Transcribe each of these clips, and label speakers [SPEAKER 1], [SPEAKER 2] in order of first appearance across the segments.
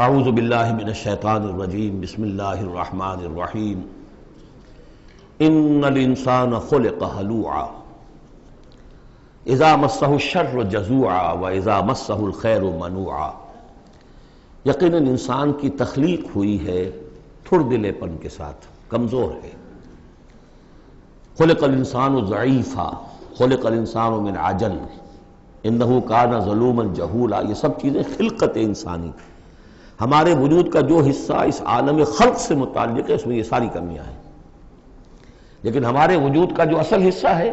[SPEAKER 1] اعوذ باللہ من الشیطان الرجیم بسم اللہ الرحمن الرحیم ان الانسان خلق ہلوعا اذا مسہ الشر جزوعا واذا مسہ الخیر منوعا۔ یقیناً انسان کی تخلیق ہوئی ہے تھڑ دلے پن کے ساتھ، کمزور ہے۔ خلق الانسان ضعیفا خلق الانسان من عجل انہ کان ظلوما جہولا۔ یہ سب چیزیں خلقت انسانی، ہمارے وجود کا جو حصہ اس عالم خلق سے متعلق ہے اس میں یہ ساری کمیاں ہیں، لیکن ہمارے وجود کا جو اصل حصہ ہے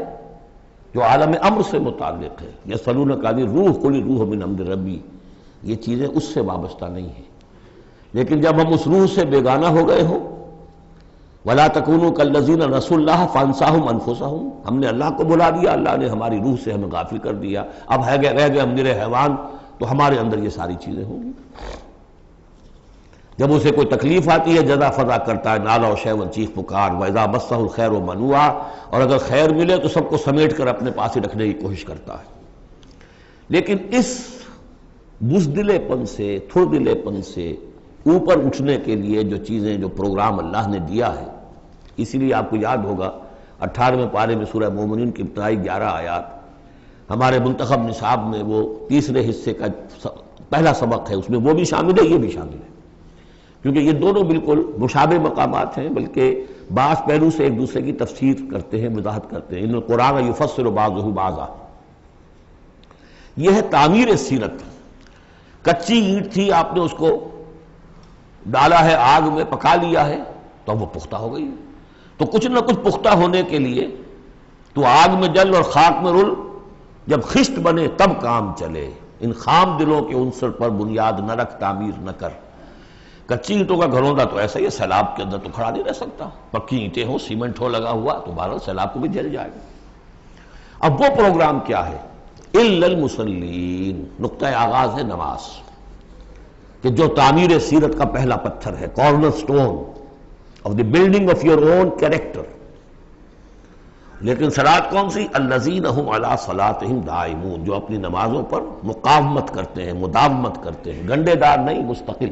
[SPEAKER 1] جو عالم امر سے متعلق ہے، یسألونک عن الروح قل الروح من امر ربی، یہ چیزیں اس سے وابستہ نہیں ہیں۔ لیکن جب ہم اس روح سے بیگانہ ہو گئے ہوں، وَلَا تَكُونُوا كَالَّذِينَ نَسُوا اللَّهَ فَأَنسَاهُمْ أَنفُسَهُمْ، ہم نے اللہ کو بھلا دیا، اللہ نے ہماری روح سے ہمیں غافل کر دیا، اب رہ گئے ہم نرے حیوان، تو ہمارے اندر یہ ساری چیزیں ہوں گی۔ جب اسے کوئی تکلیف آتی ہے جزا فضا کرتا ہے، نالا و شیون چیخ پکار، وَإِذَا مَسَّهُ الْخَيْرُ مَنُوعًا، اور اگر خیر ملے تو سب کو سمیٹ کر اپنے پاس ہی رکھنے کی کوشش کرتا ہے۔ لیکن اس بزدلے پن سے، تھڑ دلے پن سے اوپر اٹھنے کے لیے جو چیزیں، جو پروگرام اللہ نے دیا ہے، اسی لیے آپ کو یاد ہوگا 18ویں پارے میں سورہ مومنین کی ابتدائی 11 آیات ہمارے منتخب نصاب میں وہ تیسرے حصے کا پہلا سبق ہے، اس میں وہ بھی شامل ہے، یہ بھی شامل ہے، کیونکہ یہ دونوں بالکل مشابہ مقامات ہیں، بلکہ بعض پہلو سے ایک دوسرے کی تفسیر کرتے ہیں، وضاحت کرتے ہیں۔ ان القرآن یفسر بعضہ بعضا، یہ ہے تعمیر سیرت۔ کچی اینٹ تھی، آپ نے اس کو ڈالا ہے آگ میں، پکا لیا ہے تو وہ پختہ ہو گئی۔ تو کچھ نہ کچھ پختہ ہونے کے لیے تو آگ میں جل اور خاک میں رل، جب خشت بنے تب کام چلے۔ ان خام دلوں کے عنصر پر بنیاد نہ رکھ، تعمیر نہ کر۔ کچی اینٹوں کا گھروندا تو ایسا ہی ہے، سیلاب کے اندر تو کھڑا نہیں رہ سکتا، پکی اینٹیں ہوں، سیمنٹ ہو لگا ہوا تو بہرحال سیلاب کو بھی جل جائے گا۔ اب وہ پروگرام کیا ہے؟ الا المصلین، نقطہ آغاز ہے نماز، کہ جو تعمیر سیرت کا پہلا پتھر ہے، corner stone of the building of your own character. لیکن صلاۃ کون سی؟ الذین هم علی صلاتہم دائمون، جو اپنی نمازوں پر مقاومت کرتے ہیں، مداومت کرتے ہیں، گنڈے دار نہیں، مستقل۔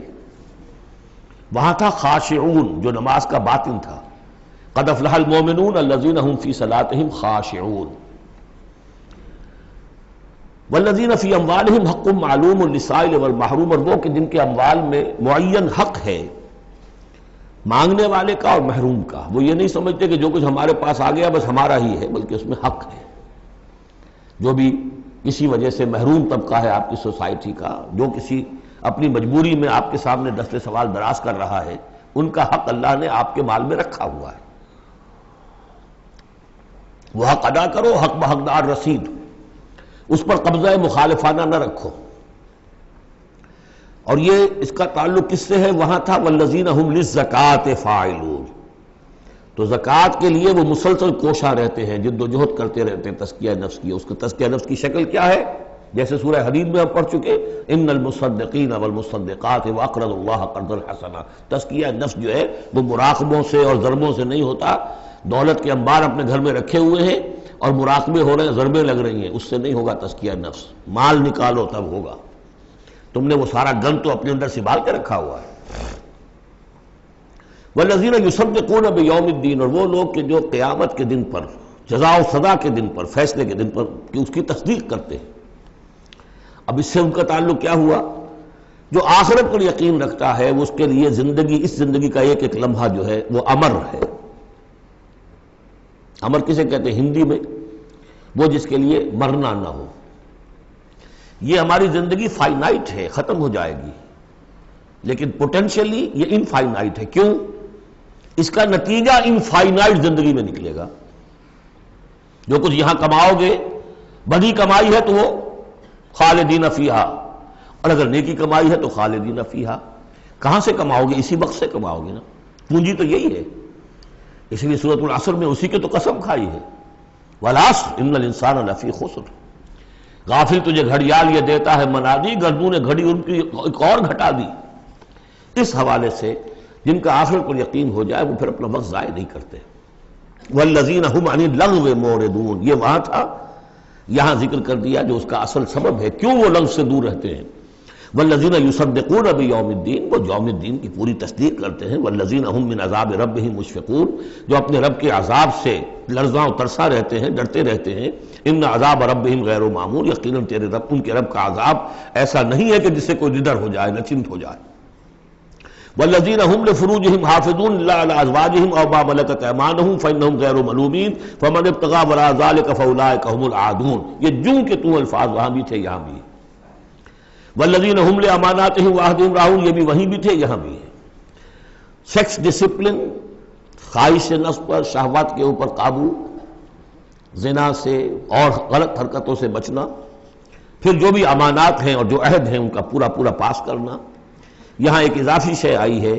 [SPEAKER 1] وہاں تھا خاشعون، جو نماز کا باطن تھا، قد افلح المؤمنون الذین هم فی صلاتہم خاشعون، والذین فی اموالہم حق معلوم للسائل والمحروم، اور وہ کہ جن کے اموال میں معین حق ہے مانگنے والے کا اور محروم کا۔ وہ یہ نہیں سمجھتے کہ جو کچھ ہمارے پاس آ گیا بس ہمارا ہی ہے، بلکہ اس میں حق ہے۔ جو بھی کسی وجہ سے محروم طبقہ ہے آپ کی سوسائٹی کا، جو کسی اپنی مجبوری میں آپ کے سامنے دست سوال دراز کر رہا ہے، ان کا حق اللہ نے آپ کے مال میں رکھا ہوا ہے۔ وہ حق ادا کرو، حق بحقدار رسید، اس پر قبضہ مخالفانہ نہ رکھو۔ اور یہ اس کا تعلق کس سے ہے؟ وہاں تھا والذین هم للزکاۃ فاعلون، تو زکوٰۃ کے لیے وہ مسلسل کوشاں رہتے ہیں، جد و جہد کرتے رہتے ہیں تزکیہ نفس کی۔ اس کا تزکیہ نفس کی شکل کیا ہے؟ جیسے سورہ حدید میں ہم پڑھ چکے، ان المصدقین والمصدقات واقرضوا اللہ قرضا حسنا۔ تزکیہ نفس جو ہے وہ مراقبوں سے اور ضربوں سے نہیں ہوتا، دولت کے انبار اپنے گھر میں رکھے ہوئے ہیں اور مراقبے ہو رہے ہیں، ضربیں لگ رہی ہیں، اس سے نہیں ہوگا تزکیہ نفس۔ مال نکالو تب ہوگا، تم نے وہ سارا گن تو اپنے اندر سنبھال کے رکھا ہوا ہے۔ والذین یصدقون بیوم الدین، اور وہ لوگ کہ جو قیامت کے دن پر، جزا و سزا کے دن پر، فیصلے کے دن پر کہ اس کی تصدیق کرتے ہیں۔ اب اس سے ان کا تعلق کیا ہوا؟ جو آخرت پر یقین رکھتا ہے وہ اس کے لیے زندگی، اس زندگی کا ایک ایک لمحہ جو ہے وہ امر ہے۔ امر کسے کہتے ہیں ہندی میں؟ وہ جس کے لیے مرنا نہ ہو۔ یہ ہماری زندگی فائنائٹ ہے، ختم ہو جائے گی، لیکن پوٹینشلی یہ انفائنائٹ ہے۔ کیوں؟ اس کا نتیجہ انفائنائٹ زندگی میں نکلے گا۔ جو کچھ یہاں کماؤ گے، بڑی کمائی ہے تو وہ خالدین فیہا، اور اگر نیکی کمائی ہے تو خالدین فیہا۔ کہاں سے کماؤ گے؟ اسی وقت سے کماؤ گے نا، پونجی تو یہی ہے۔ اس لیے سورۃ العصر میں اسی کے تو قسم کھائی ہے، والعصر ان الانسان لفی خسر۔ غافل تجھے گھڑیال یہ دیتا ہے منادی، گردوں نے گھڑی ان کی ایک اور گھٹا دی۔ اس حوالے سے جن کا آخرت پر یقین ہو جائے وہ پھر اپنا وقت ضائع نہیں کرتے۔ والذین هم عن اللغو معرضون، یہ وہاں تھا، یہاں ذکر کر دیا جو اس کا اصل سبب ہے، کیوں وہ لغو سے دور رہتے ہیں۔ والذین یصدقون بیوم الدین، وہ یوم الدین کی پوری تصدیق کرتے ہیں، والذین ہم من عذاب ربہم مشفقون، جو اپنے رب کے عذاب سے لرزاں و ترسا رہتے ہیں، ڈرتے رہتے ہیں۔ ان عذاب ربہم غیر معمول، یقیناً تیرے رب، ان کے رب کا عذاب ایسا نہیں ہے کہ جس سے کوئی نڈر ہو جائے، نچنت ہو جائے۔ والذین ہم لفروجہم حافظون الا علی ازواجہم او ما ملکت ایمانہم فانہم غیر ملومین فمن ابتغی وراء ذلک فاولئک هم العادون۔ یہ جوں کہ تو الفاظ وہاں بھی تھے یہاں بھی۔ والذین ہم لاماناتہم وعہدہم راعون، یہ بھی وہیں بھی تھے یہاں بھی ہے۔ سیکس ڈسپلن، خواہش نفس پر، شہوات کے اوپر قابو، زنا سے اور غلط حرکتوں سے بچنا، پھر جو بھی امانات ہیں اور جو عہد ہیں ان کا پورا پورا پاس کرنا۔ یہاں ایک اضافی شے آئی ہے،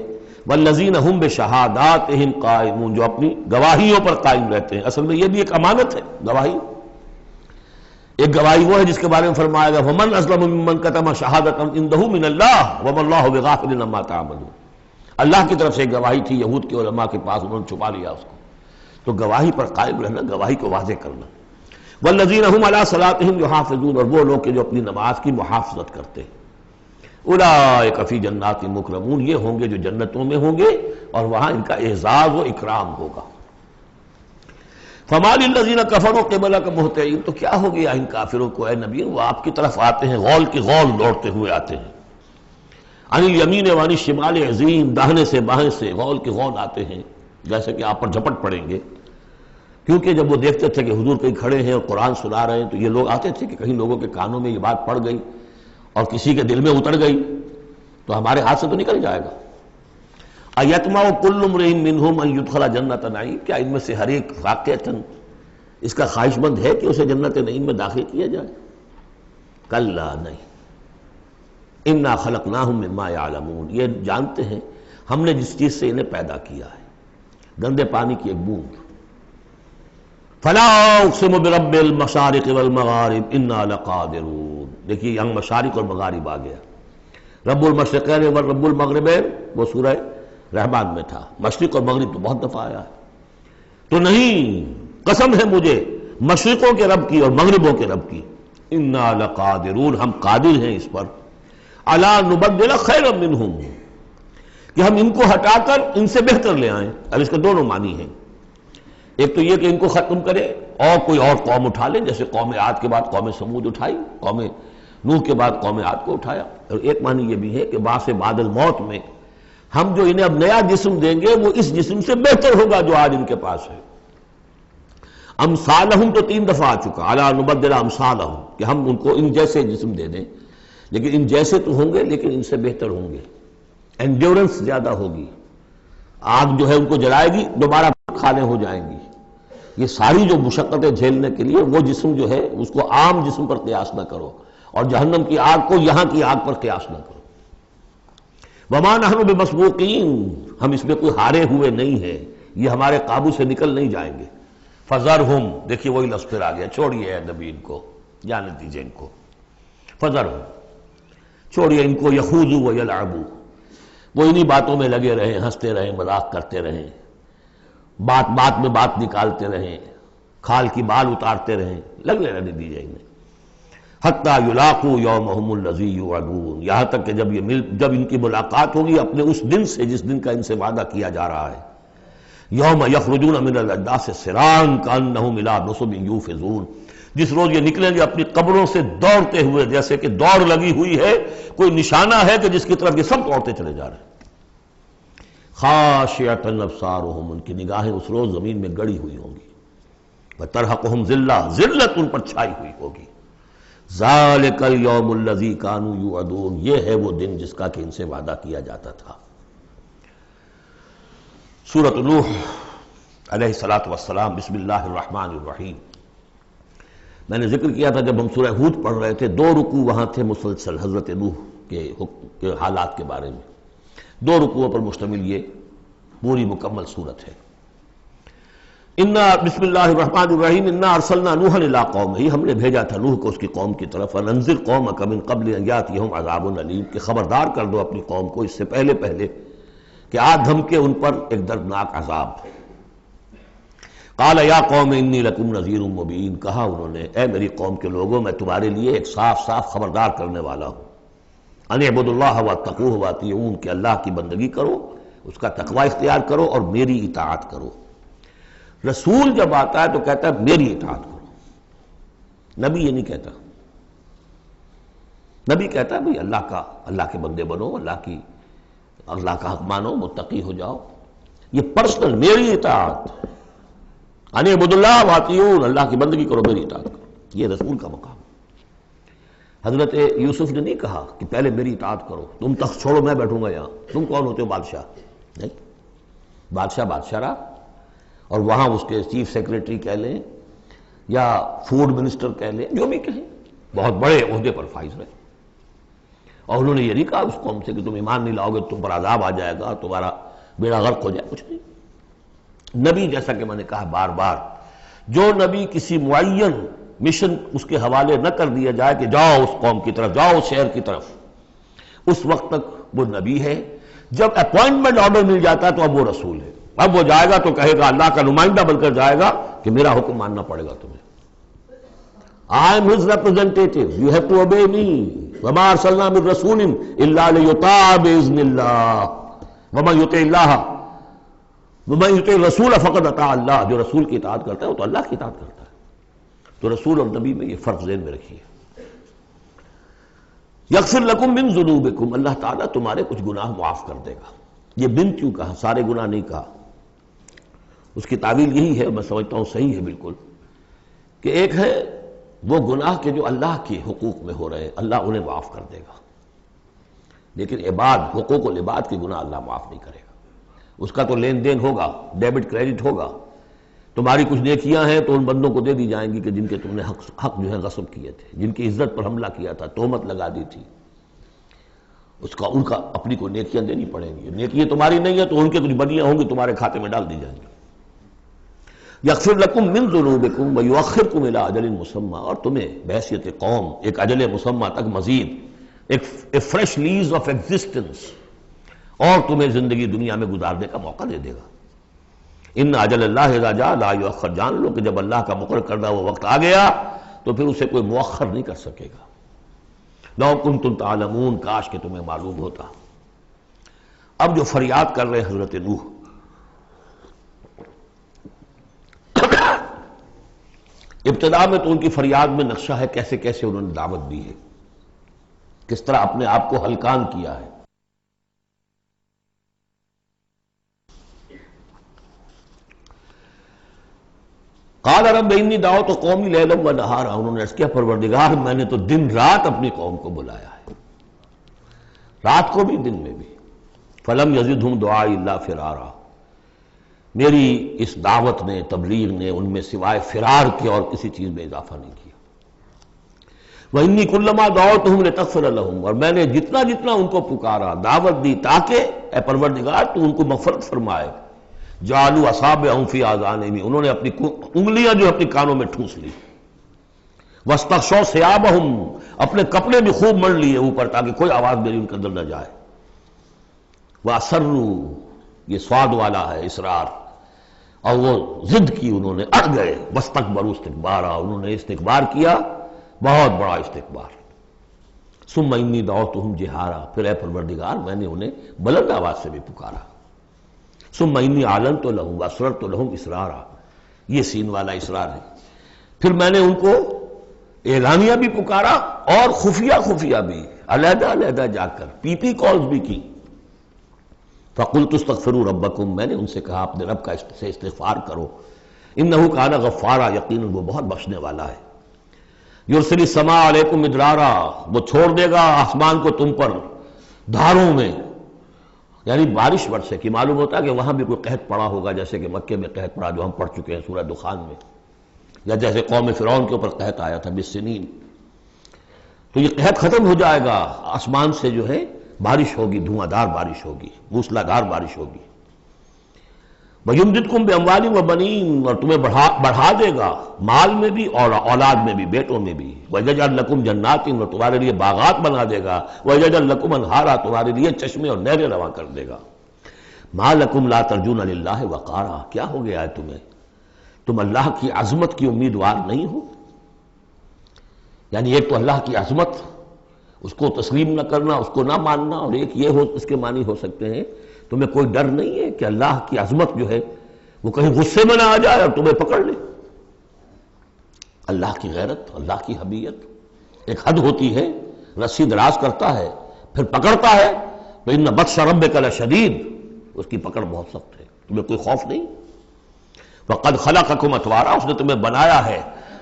[SPEAKER 1] والذین ہم بشہاداتہم قائمون، جو اپنی گواہیوں پر قائم رہتے ہیں۔ اصل میں یہ بھی ایک امانت ہے گواہی۔ ایک گواہی وہ ہے جس کے بارے میں فرمایا گیا وَمَنْ أَظْلَمُ مِمَّنْ كَتَمَ شَهَادَةً عِندَهُ مِنَ اللَّهِ وَمَا اللَّهُ بِغَافِلٍ عَمَّا تَعْمَلُونَ۔ اللہ کی طرف سے ایک گواہی تھی، یہود کے علماء کے پاس، انہوں نے چھپا لیا اس کو۔ تو گواہی پر قائم رہنا، گواہی کو واضح کرنا۔ وَالَّذِينَ هُمْ عَلَىٰ صَلَاتِهِمْ يُحَافِظُونَ، اور وہ لوگ کہ جو اپنی نماز کی محافظت کرتے ہیں۔ اولئک فی جنات مکرمون، یہ ہوں گے جو جنتوں میں ہوں گے اور وہاں ان کا اعزاز و اکرام ہوگا۔ فما للذین کفروا قبلک مہطعین، تو کیا ہو گیا ان کافروں کو اے نبی، وہ آپ کی طرف آتے ہیں، غول کی غول لوٹتے ہوئے آتے ہیں۔ عن الیمین وعن الشمال عزین، داہنے سے بائیں سے غول کی غول آتے ہیں، جیسے کہ آپ پر جھپٹ پڑیں گے۔ کیونکہ جب وہ دیکھتے تھے کہ حضور کہیں کھڑے ہیں اور قرآن سنا رہے ہیں تو یہ لوگ آتے تھے کہ کہیں لوگوں کے کانوں میں یہ بات پڑ گئی اور کسی کے دل میں اتر گئی تو ہمارے ہاتھ سے تو نکل جائے گا۔ ایطمع کل امرئ منہم ان یدخل جنت نعیم، کیا ان میں سے ہر ایک واقعتاً اس کا خواہش مند ہے کہ اسے جنت نعیم میں داخل کیا جائے؟ کلا نہیں، انا خلقناہم مما یعلمون، یہ جانتے ہیں ہم نے جس چیز سے انہیں پیدا کیا ہے، گندے پانی کی ایک بوند۔ فلا اقسم برب المشارق والمغارب انا لقادرون، دیکھیے یہاں مشارق اور مغارب آ گیا۔ رب المشرقین و رب المغربین وہ سورہ رحمان میں تھا، مشرق اور مغرب تو بہت دفعہ آیا ہے۔ تو نہیں، قسم ہے مجھے مشرقوں کے رب کی اور مغربوں کے رب کی، انا لقادرون، ہم قادر ہیں اس پر، الا نبدل خیرا منہم، کہ ہم ان کو ہٹا کر ان سے بہتر لے آئیں۔ اب اس کے دونوں معنی ہیں، ایک تو یہ کہ ان کو ختم کرے اور کوئی اور قوم اٹھا لے، جیسے قوم عاد کے بعد قوم سمود اٹھائی، قوم نوح کے بعد قوم عاد کو اٹھایا۔ اور ایک معنی یہ بھی ہے کہ بعث بعد الموت میں ہم جو انہیں اب نیا جسم دیں گے وہ اس جسم سے بہتر ہوگا جو آج ان کے پاس ہے۔ امثالہم تو 3 دفعہ آ چکا، الا نبدل امثالہم، کہ ہم ان کو ان جیسے جسم دے دیں، لیکن ان جیسے تو ہوں گے لیکن ان سے بہتر ہوں گے، انڈیورنس زیادہ ہوگی، آگ جو ہے ان کو جلائے گی، دوبارہ کھانے ہو جائیں گی۔ یہ ساری جو مشقتیں جھیلنے کے لیے وہ جسم جو ہے اس کو عام جسم پر قیاس نہ کرو، اور جہنم کی آگ کو یہاں کی آگ پر قیاس نہ کرو۔ وما نحن بمسبوقین، ہم اس میں کوئی ہارے ہوئے نہیں ہیں، یہ ہمارے قابو سے نکل نہیں جائیں گے۔ فذرہم، دیکھیے وہی لفظ پھر آ گیا، چھوڑیے اے نبی ان کو، جانے دیجیے ان کو، فذرہم، چھوڑیے ان کو، یخوضوا ویلعبوا، وہ انہی باتوں میں لگے رہیں، ہنستے رہیں، مذاق کرتے رہیں، بات بات میں بات نکالتے رہیں، کھال کی بال اتارتے رہیں، لگنے رہنے دیجیے انہیں۔ حتیٰ یلاقوا یومہم الذی یوعدون، یہاں تک کہ جب ان کی ملاقات ہوگی اپنے اس دن سے جس دن کا ان سے وعدہ کیا جا رہا ہے۔ یوم یخرجون من الاجداث سراعا کانہم الی نصب یوفضون، جس روز یہ نکلیں گے اپنی قبروں سے دوڑتے ہوئے، جیسے کہ دوڑ لگی ہوئی ہے، کوئی نشانہ ہے کہ جس کی طرف یہ سب دوڑتے چلے جا رہے ہیں۔ خاشعۃ ابصارہم، ان کی نگاہیں اس روز زمین میں گڑی ہوئی ہوں گی۔ وترہقہم ذلہ، ذلت ان پر چھائی ہوئی ہوگی۔ ذالک الیوم الذی کانوا یوعدون، یہ ہے وہ دن جس کا کہ ان سے وعدہ کیا جاتا تھا۔ سورۃ نوح علیہ الصلاۃ والسلام، بسم اللہ الرحمن الرحیم۔ میں نے ذکر کیا تھا جب ہم سورہ ہود پڑھ رہے تھے، 2 رکوع وہاں تھے مسلسل حضرت نوح کے حالات کے بارے میں، 2 رکوعوں پر مشتمل یہ پوری مکمل صورت ہے۔ بسم اللہ الرحمن الرحیم، انا ارسلنا نوحا الی قومہ، ہم نے بھیجا تھا نوح کو اس کی قوم کی طرف، انذر قومک من قبل ان یاتیہم عذاب علیم، کہ خبردار کر دو اپنی قوم کو اس سے پہلے کہ آ دھمکے ان پر ایک دردناک عذاب۔ قال یا قوم انی لکم نذیر مبین، کہا انہوں نے اے میری قوم کے لوگوں میں تمہارے لیے ایک صاف صاف خبردار کرنے والا ہوں۔ ان اعبدوا اللہ واتقوہ واطیعون، کہ اللہ کی بندگی کرو، اس کا تقوی اختیار کرو اور میری اطاعت کرو۔ رسول جب آتا ہے تو کہتا ہے میری اطاعت کرو، نبی یہ نہیں کہتا۔ نبی کہتا ہے بھئی اللہ کے بندے بنو، اللہ کا حق مانو، متقی ہو جاؤ۔ یہ پرسنل میری اطاعت، ان اعبدوا اللہ واطیعون، اللہ کی بندگی کرو، میری اطاعت کرو، یہ رسول کا مقام۔ حضرت یوسف نے نہیں کہا کہ پہلے میری اطاعت کرو، تم تخت چھوڑو میں بیٹھوں گا یہاں، تم کون ہوتے ہو بادشاہ؟ نہیں، بادشاہ رہا، اور وہاں اس کے چیف سیکریٹری کہہ لیں یا فوڈ منسٹر کہہ لیں، جو بھی کہیں، بہت بڑے عہدے پر فائز رہے۔ اور انہوں نے یہ نہیں کہا اس قوم سے کہ تم ایمان نہیں لاؤ گے تم پر عذاب آ جائے گا، تمہارا بیڑا غرق ہو جائے، کچھ نہیں۔ نبی جیسا کہ میں نے کہا بار بار، جو نبی کسی معین مشن اس کے حوالے نہ کر دیا جائے کہ جاؤ اس قوم کی طرف، جاؤ اس شہر کی طرف، اس وقت تک وہ نبی ہے۔ جب اپوائنٹمنٹ آرڈر مل جاتا ہے تو اب وہ رسول ہے، اب وہ جائے گا تو کہے گا، اللہ کا نمائندہ بن کر جائے گا کہ میرا حکم ماننا پڑے گا تمہیں۔ I am his representative, you have to obey me. وَمَا أَرْسَلْنَا مِن رَسُولٍ إِلَّا لِيُطَاعَ بِإِذْنِ اللَّهِ وَمَن يُطِعِ اللَّهَ وَمَن يُطِعِ الرَّسُولَ فَقَدْ أَطَاعَ اللَّهَ، جو رسول کی اطاعت کرتا ہے وہ تو اللہ کی اطاعت کرتا ہے۔ تو رسول اور نبی میں یہ فرق ذہن میں رکھیے۔ یغفر لکم من ذنوبکم، اللہ تعالیٰ تمہارے کچھ گناہ معاف کر دے گا۔ یہ بن کیوں کہا، سارے گناہ نہیں کہا؟ اس کی تعویل یہی ہے، میں سمجھتا ہوں صحیح ہے بالکل، کہ ایک ہے وہ گناہ کے جو اللہ کے حقوق میں ہو رہے اللہ انہیں معاف کر دے گا، لیکن عباد، حقوق العباد کے گناہ اللہ معاف نہیں کرے گا۔ اس کا تو لین دین ہوگا، ڈیبٹ کریڈٹ ہوگا، تمہاری کچھ نیکیاں ہیں تو ان بندوں کو دے دی جائیں گی کہ جن کے تم نے حق جو ہے غصب کیے تھے، جن کی عزت پر حملہ کیا تھا، تہمت لگا دی تھی، ان کا اپنی کو نیکیاں دینی پڑیں گی۔ نیکیاں تمہاری نہیں ہیں تو ان کے کچھ بدیاں ہوں گی تمہارے کھاتے میں ڈال دی جائیں گی۔ یغفر لکم من ذنوبکم ویؤخرکم الی اجل مسمی، اور تمہیں بحیثیت قوم ایک اجل مسمی تک مزید ایک فریش لیز آف ایگزسٹنس، اور تمہیں زندگی دنیا میں گزارنے کا موقع دے دے گا۔ ان اجل اللہ اذا جاء لا یؤخر، جان لو کہ جب اللہ کا مقرر کردہ وہ وقت آ گیا تو پھر اسے کوئی مؤخر نہیں کر سکے گا۔ لو کنتم تعلمون، کاش کہ تمہیں معلوم ہوتا۔ اب جو فریاد کر رہے حضرت نوح، ابتدا میں تو ان کی فریاد میں نقشہ ہے کیسے کیسے انہوں نے دعوت دی ہے، کس طرح اپنے آپ کو ہلکان کیا ہے۔ قال رب انی دعوت قومی لیلا و نہارا، انہوں نے عرض کیا پروردگار میں نے تو دن رات اپنی قوم کو بلایا ہے، رات کو بھی دن میں بھی۔ فلم یزدہم دعائی الا فرارا، میری اس دعوت نے، تبلیغ نے ان میں سوائے فرار کے اور کسی چیز میں اضافہ نہیں کیا۔ وَإِنِّي كُلَّمَا دَعَوْتُهُمْ لِتَغْفِرَ لَهُمْ، اور میں نے جتنا جتنا ان کو پکارا، دعوت دی تاکہ اے پروردگار تو ان کو مغفرت فرمائے۔ جعلوا اصابعهم فی آذانہم، انہوں نے اپنی انگلیاں جو اپنی کانوں میں ٹھونس لی۔ واستغشوا ثیابہم، اپنے کپڑے بھی خوب مڑ لیے اوپر تاکہ کوئی آواز میری ان کے اندر نہ جائے۔ وَأَصَرُّوا، یہ سواد والا ہے اصرار، اور وہ ضد کی، انہوں نے اڑ گئے۔ واستکبروا استکبارا، انہوں نے استکبار کیا، بہت بڑا استکبار۔ ثم انی دعوتہم جہارا، پھر اے پروردگار میں نے انہیں بلند آواز سے بھی پکارا۔ ثم انی اعلنت لہم واسررت لہم اسرارا، یہ سین والا اسرار ہے۔ پھر میں نے ان کو اعلانیہ بھی پکارا اور خفیہ خفیہ بھی، علیحدہ علیحدہ جا کر پی کالز بھی کی۔ فَقُلْتُ اسْتَغْفِرُوا رَبَّكُمْ، میں نے ان سے کہا اپنے رب کا سے استغفار کرو۔ إِنَّهُ كَانَ غَفَّارًا، یقیناً وہ بہت بخشنے والا ہے۔ يُرْسِلِ السَّمَاءَ عَلَيْكُمْ مِدْرَارًا، وہ چھوڑ دے گا آسمان کو تم پر دھاروں میں، یعنی بارش برسے کی۔ معلوم ہوتا ہے کہ وہاں بھی کوئی قحط پڑا ہوگا، جیسے کہ مکے میں قحط پڑا جو ہم پڑھ چکے ہیں سورہ دخان میں، یا جیسے قوم فرعون کے اوپر قحط آیا تھا بالسنین۔ تو یہ قحط ختم ہو جائے گا، آسمان سے جو ہے بارش ہوگی، دھواں دار بارش ہوگی، موسلا دھار بارش ہوگی۔ وَيُمْدِدْكُمْ بِأَمْوَالٍ وَبَنِينَ، اور تمہیں بڑھا دے گا مال میں بھی اور اولاد میں بھی، بیٹوں میں بھی۔ وَيَجْعَلْ لَكُمْ جَنَّاتٍ، اور تمہارے لیے باغات بنا دے گا۔ وَيَجْعَلْ لَكُمْ أَنْهَارًا، تمہارے لیے چشمے اور نہریں رواں کر دے گا۔ مَا لَكُمْ لَا تَرْجُونَ لِلَّهِ وَقَارًا، کیا ہو گیا ہے تمہیں، تم اللہ کی عظمت کی امیدوار نہیں ہو؟ یعنی ایک تو اللہ کی عظمت، اس کو تسلیم نہ کرنا، اس کو نہ ماننا، اور ایک یہ اس کے معنی ہو سکتے ہیں تمہیں کوئی ڈر نہیں ہے کہ اللہ کی عظمت جو ہے وہ کہیں غصے میں نہ آ جائے اور تمہیں پکڑ لے۔ اللہ کی غیرت، اللہ کی حمیت ایک حد ہوتی ہے، رسی دراز کرتا ہے پھر پکڑتا ہے تو ان بطش ربک لشدید، اس کی پکڑ بہت سخت ہے، تمہیں کوئی خوف نہیں۔ وقد خلقکم اطوارا، اس نے تمہیں بنایا ہے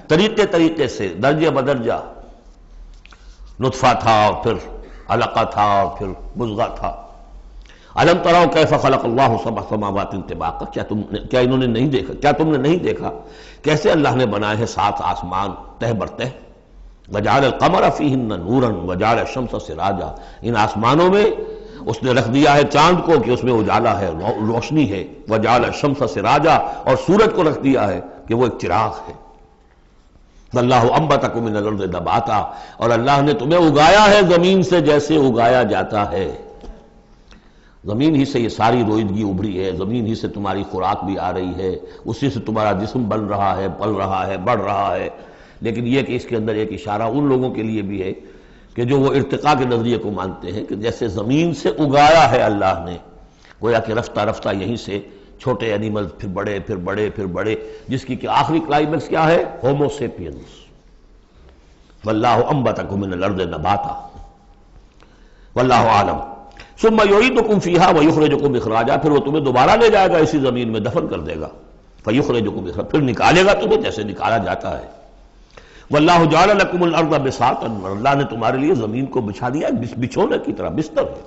[SPEAKER 1] طریقے سے، درجے بدرجہ، نطفہ تھا اور پھر علقہ تھا اور پھر مضغہ تھا۔ الم تروا کیف خلق اللہ سبع سماوات طباقا، کیا انہوں نے نہیں دیکھا، کیا تم نے نہیں دیکھا کیسے اللہ نے بنائے ہیں 7 آسمان تہ برتہ۔ وجعل القمر فیہن نورا وجعل الشمس سراجا، ان آسمانوں میں اس نے رکھ دیا ہے چاند کو کہ اس میں اجالا ہے، روشنی ہے۔ وجعل الشمس سراجا، اور سورج کو رکھ دیا ہے کہ وہ ایک چراغ ہے۔ واللہ انبتکم من الارض نباتا، اور اللہ نے تمہیں اگایا ہے زمین سے جیسے اگایا جاتا ہے۔ زمین ہی سے یہ ساری روئیدگی ابھری ہے، زمین ہی سے تمہاری خوراک بھی آ رہی ہے، اسی سے تمہارا جسم بن رہا ہے، پل رہا ہے، بڑھ رہا ہے۔ لیکن یہ کہ اس کے اندر ایک اشارہ ان لوگوں کے لیے بھی ہے کہ جو وہ ارتقاء کے نظریے کو مانتے ہیں کہ جیسے زمین سے اگایا ہے اللہ نے، گویا کہ رفتہ رفتہ یہیں سے چھوٹے اینیمل پھر بڑے پھر بڑے پھر بڑے، جس کی کہ آخری کلائمیکس کیا ہے؟ Homo sapiens. واللہ انبتکم من الارض نباتا واللہ عالم ثم یعیدکم فیہا ویخرجکم اخراجا، پھر وہ تمہیں دوبارہ لے جائے گا اسی زمین میں، دفن کر دے گا۔ فیخرجکم اخراجا، پھر نکالے گا تمہیں جیسے نکالا جاتا ہے۔ واللہ جعل لکم الارض بساطا، اللہ نے تمہارے لیے زمین کو بچھا دیا بچھونے کی طرح، بستر ہے۔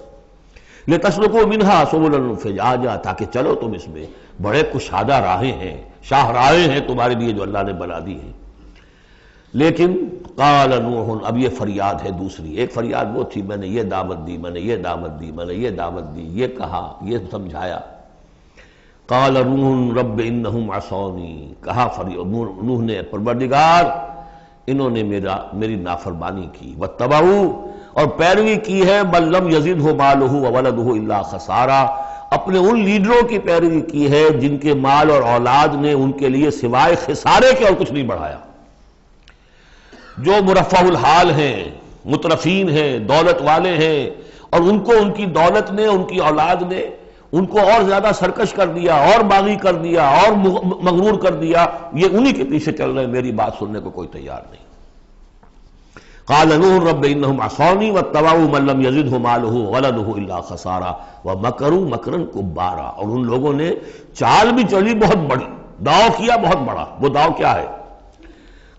[SPEAKER 1] لتسلکوا منہا سبلا فجاجا، تاکہ چلو تم اس میں، بڑے کشادہ راہیں ہیں، شاہراہیں ہیں تمہارے لیے جو اللہ نے بنا دی ہیں۔ لیکن قال نوح، اب یہ فریاد ہے دوسری، ایک فریاد وہ تھی میں نے یہ دعوت دی، میں نے یہ دعوت دی، میں نے یہ دعوت دی، یہ کہا، یہ سمجھایا۔ قال نوح رب انہم عصونی، کہا نوح نے پروردگار انہوں نے میری نافرمانی کی، واتبعوا، اور پیروی کی ہے من لم یزدہ مالہ وولدہ الا خسارا، اپنے ان لیڈروں کی پیروی کی ہے جن کے مال اور اولاد نے ان کے لیے سوائے خسارے کے اور کچھ نہیں بڑھایا۔ جو مرفہ الحال ہیں، مترفین ہیں، دولت والے ہیں، اور ان کو ان کی دولت نے، ان کی اولاد نے ان کو اور زیادہ سرکش کر دیا، اور باغی کر دیا، اور مغرور کر دیا، یہ انہی کے پیچھے چل رہے ہیں، میری بات سننے کو کوئی تیار نہیں۔ قال نوح رب انہم عصونی واتبعوا من لم یزدہ مالہ وولدہ الا خسارا ومکروا مکرا کبارا، اور ان لوگوں نے چال بھی چلی بہت بڑی، داؤ کیا بہت بڑا۔ وہ داؤ کیا ہے؟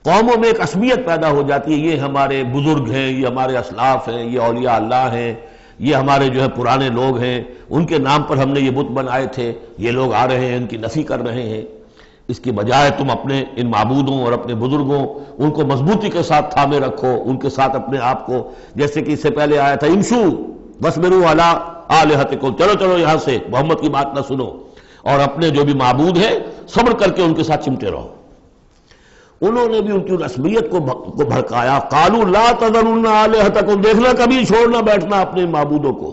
[SPEAKER 1] قوموں میں ایک عصبیت پیدا ہو جاتی ہے، یہ ہمارے بزرگ ہیں، یہ ہمارے اسلاف ہیں، یہ اولیاء اللہ ہیں، یہ ہمارے جو ہے پرانے لوگ ہیں، ان کے نام پر ہم نے یہ بت بنائے تھے، یہ لوگ آ رہے ہیں ان کی نفی کر رہے ہیں۔ اس کی بجائے تم اپنے ان معبودوں اور اپنے بزرگوں ان کو مضبوطی کے ساتھ تھامے رکھو، ان کے ساتھ اپنے آپ کو، جیسے کہ اس سے پہلے آیا تھا امشو واصبروا علی آلہتکم، چلو چلو یہاں سے، محمد کی بات نہ سنو، اور اپنے جو بھی معبود ہیں صبر کر کے ان کے ساتھ چمٹے رہو۔ انہوں نے بھی ان کی رسمیت کو بھڑکایا۔ قالوا لا تذرن آلہتکم، دیکھنا کبھی چھوڑنا بیٹھنا اپنے معبودوں کو۔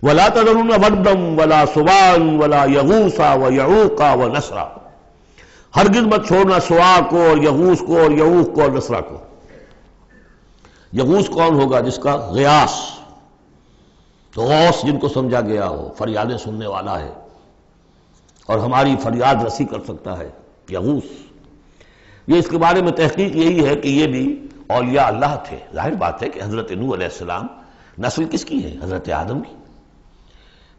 [SPEAKER 1] ولا تذرن ودا ولا سواعا ولا یغوث ویعوق ونسرا، ہرگز مت چھوڑنا سواع کو اور یغوث کو اور یعوق کو اور نسرا کو۔ یغوث کون ہوگا؟ جس کا غیاث، تو غوث جن کو سمجھا گیا ہو، فریادیں سننے والا ہے اور ہماری فریاد رسی کر سکتا ہے، یغوث۔ یہ اس کے بارے میں تحقیق یہی ہے کہ یہ بھی اولیاء اللہ تھے۔ ظاہر بات ہے کہ حضرت نوح علیہ السلام نسل کس کی ہے؟ حضرت آدم کی۔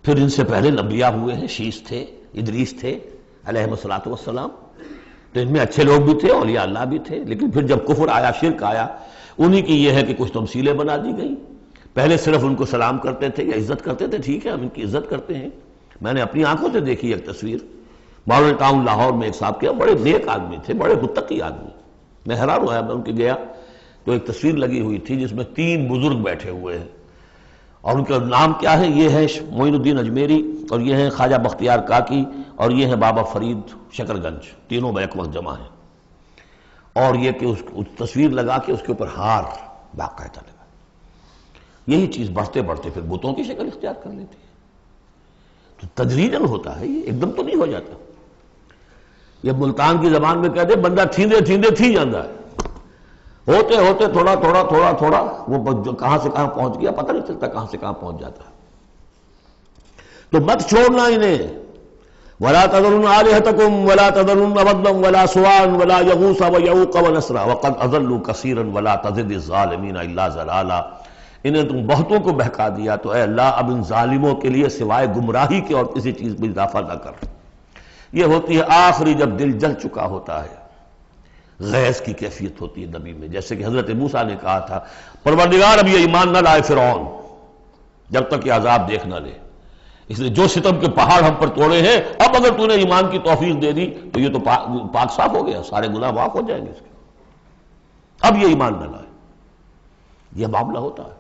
[SPEAKER 1] پھر ان سے پہلے انبیاء ہوئے ہیں، شیث تھے، ادریس تھے علیہ الصلوۃ والسلام، تو ان میں اچھے لوگ بھی تھے، اولیاء اللہ بھی تھے۔ لیکن پھر جب کفر آیا، شرک آیا، انہی کی یہ ہے کہ کچھ تمثیلیں بنا دی گئیں۔ پہلے صرف ان کو سلام کرتے تھے یا عزت کرتے تھے، ٹھیک ہے ہم ان کی عزت کرتے ہیں۔ میں نے اپنی آنکھوں سے دیکھی ایک تصویر، ماڈل ٹاؤن لاہور میں ایک صاحب کے بڑے نیک آدمی تھے، بڑے متقی آدمی، میں حیران ہوا، میں ان کے گیا تو ایک تصویر لگی ہوئی تھی جس میں 3 بزرگ بیٹھے ہوئے ہیں، اور ان کا نام کیا ہے؟ یہ ہے معین الدین اجمیری، اور یہ ہیں خواجہ بختیار کاکی، اور یہ ہیں بابا فرید شکر گنج، تینوں بیک وقت جمع ہیں۔ اور یہ کہ اس تصویر لگا کے اس کے اوپر ہار باقاعدہ لگا۔ یہی چیز بڑھتے بڑھتے پھر بتوں کی شکل اختیار کر لیتی ہے۔ تو تدریجاً ہوتا ہے، یہ ایک دم تو نہیں ہو جاتا۔ یہ ملتان کی زبان میں کہتے ہیں بندہ تھیندے تھیندے تھی جاندہ ہے، ہوتے ہوتے تھوڑا تھوڑا تھوڑا تھوڑا وہ جو کہاں سے کہاں پہنچ گیا پتہ نہیں چلتا کہاں سے کہاں پہنچ جاتا ہے. تو مت چھوڑنا انہیں. وَلَا تَذَرُنَّ آلِهَتَكُمْ وَلَا تَذَرُنَّ وَدًّا وَلَا سُوَاعًا وَلَا يَغُوثَ وَيَعُوقَ وَنَسْرًا وَقَدْ أَضَلُّوا كَثِيرًا وَلَا تَزِدِ الظَّالِمِينَ إِلَّا ضَلَالًا. انہیں تم بہتوں کو بہکا دیا تو اے اللہ اب ان ظالموں کے لیے سوائے گمراہی کے اور کسی چیز میں اضافہ نہ کر. یہ ہوتی ہے آخری جب دل جل چکا ہوتا ہے، غیظ کی کیفیت ہوتی ہے نبی میں. جیسے کہ حضرت موسیٰ نے کہا تھا پروردگار اب یہ ایمان نہ لائے فرعون جب تک یہ عذاب دیکھ نہ لے. اس لیے جو ستم کے پہاڑ ہم پر توڑے ہیں اب اگر تو نے ایمان کی توفیق دے دی تو یہ تو پاک صاف ہو گیا، سارے گناہ معاف ہو جائیں گے اس کے. اب یہ ایمان نہ لائے. یہ معاملہ ہوتا ہے.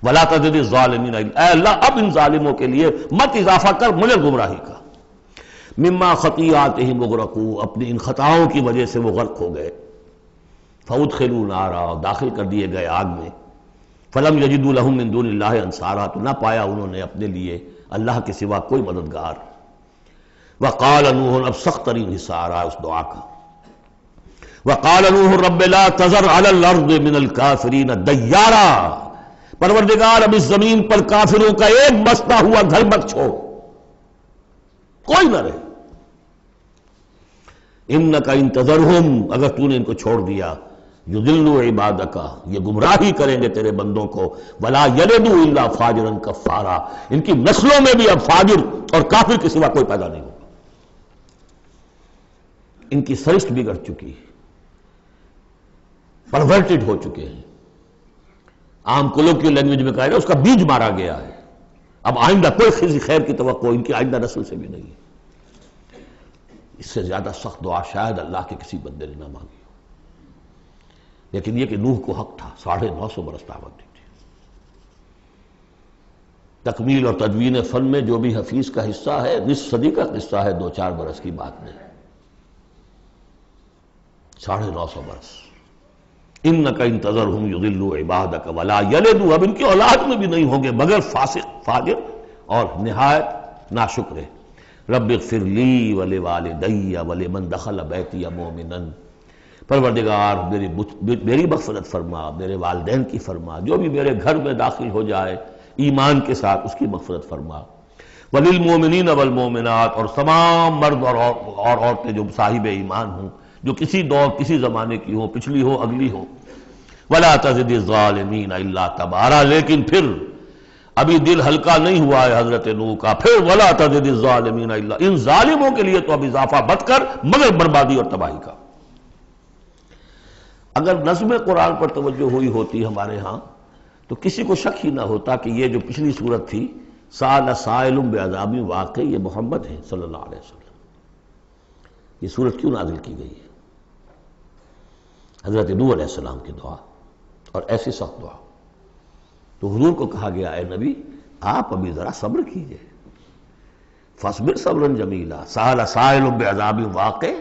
[SPEAKER 1] وَلَا تَزِدِ الظَّالِمِينَ اے اللہ اب ان ظالموں کے لیے مت اضافہ کر مگر گمراہی کا. مما خطیئاتہم اغرقوا اپنی ان خطاؤں کی وجہ سے وہ غرق ہو گئے. فَأُدْخِلُوا نَارًا داخل کر دیے گئے آگ میں. فَلَمْ يَجِدُوا لَهُم مِّن دُونِ اللَّهِ أَنصَارًا تو نہ پایا انہوں نے اپنے لیے اللہ کے سوا کوئی مددگار. وَقَالَ نُوحٌ اب سخت ترین حصہ آ رہا ہے اس دعا کا. وَقَالَ نُوحٌ رَبِّ لَا تَذَرْ عَلَى الْأَرْضِ مِنَ الْكَافِرِينَ دَيَّارًا پروردگار اب اس زمین پر کافروں کا ایک بستا ہوا گھر مت چھوڑ، کوئی نہ رہے. اِنَّكَ إِن تَذَرْهُمْ اگر تو نے ان کو چھوڑ دیا یضلوا عبادک یہ گمراہی کریں گے تیرے بندوں کو. ولا یلدوا الا فاجرا کفارا ان کی نسلوں میں بھی اب فاجر اور کافر کے سوا کوئی پیدا نہیں ہوگا. ان کی سرشت بگڑ چکی، پرورٹڈ ہو چکے ہیں. عام کولوکیل لینگویج میں کہا جائے اس کا بیج مارا گیا ہے. اب آئندہ کوئی خیر کی توقع ان کی آئندہ نسل سے بھی نہیں ہے. اس سے زیادہ سخت دعا شاید اللہ کے کسی بندے نے نہ مانگی. لیکن یہ کہ نوح کو حق تھا، 950 برس دعوت دی تھی. تکمیل اور تدوین فن میں جو بھی حفیظ کا حصہ ہے نصف صدی کا قصہ ہے، 2-4 برس کی بات نہیں. 950 برس. اِنَّكَ إِن تَذَرْهُمْ يُضِلُّوا عِبَادَكَ وَلَا يَلِدُوا اب ان کی اولاد میں بھی نہیں ہوں گے مگر فاسق فاجر اور نہایت ناشکر. رب اغفر لی ولوالدی ولمن دخل بیتی مؤمنا پروردگار میری مغفرت فرما، میرے والدین کی فرما، جو بھی میرے گھر میں داخل ہو جائے ایمان کے ساتھ اس کی مغفرت فرما. وللمؤمنین والمؤمنات اور تمام مرد اور عورتیں جو صاحب ایمان ہوں، جو کسی دور کسی زمانے کی ہو، پچھلی ہو اگلی ہو. ولا تزد الظالمین الا تبارا لیکن پھر ابھی دل ہلکا نہیں ہوا ہے حضرت نوح کا. پھر ولا تزد الظالمین الا ان ظالموں کے لیے تو اب اضافہ مت کر مگر بربادی اور تباہی کا. اگر نظم قرآن پر توجہ ہوئی ہوتی ہمارے ہاں تو کسی کو شک ہی نہ ہوتا کہ یہ جو پچھلی صورت تھی سأل سائل بعذاب واقع یہ محمد ہے صلی اللہ علیہ وسلم. یہ صورت کیوں نازل کی گئی ہے؟ حضرت نوح علیہ السلام کی دعا اور ایسی سخت دعا. تو حضور کو کہا گیا اے نبی آپ ابھی ذرا صبر کیجئے. فاصبر صبرا جمیلا سأل سائل بعذاب واقع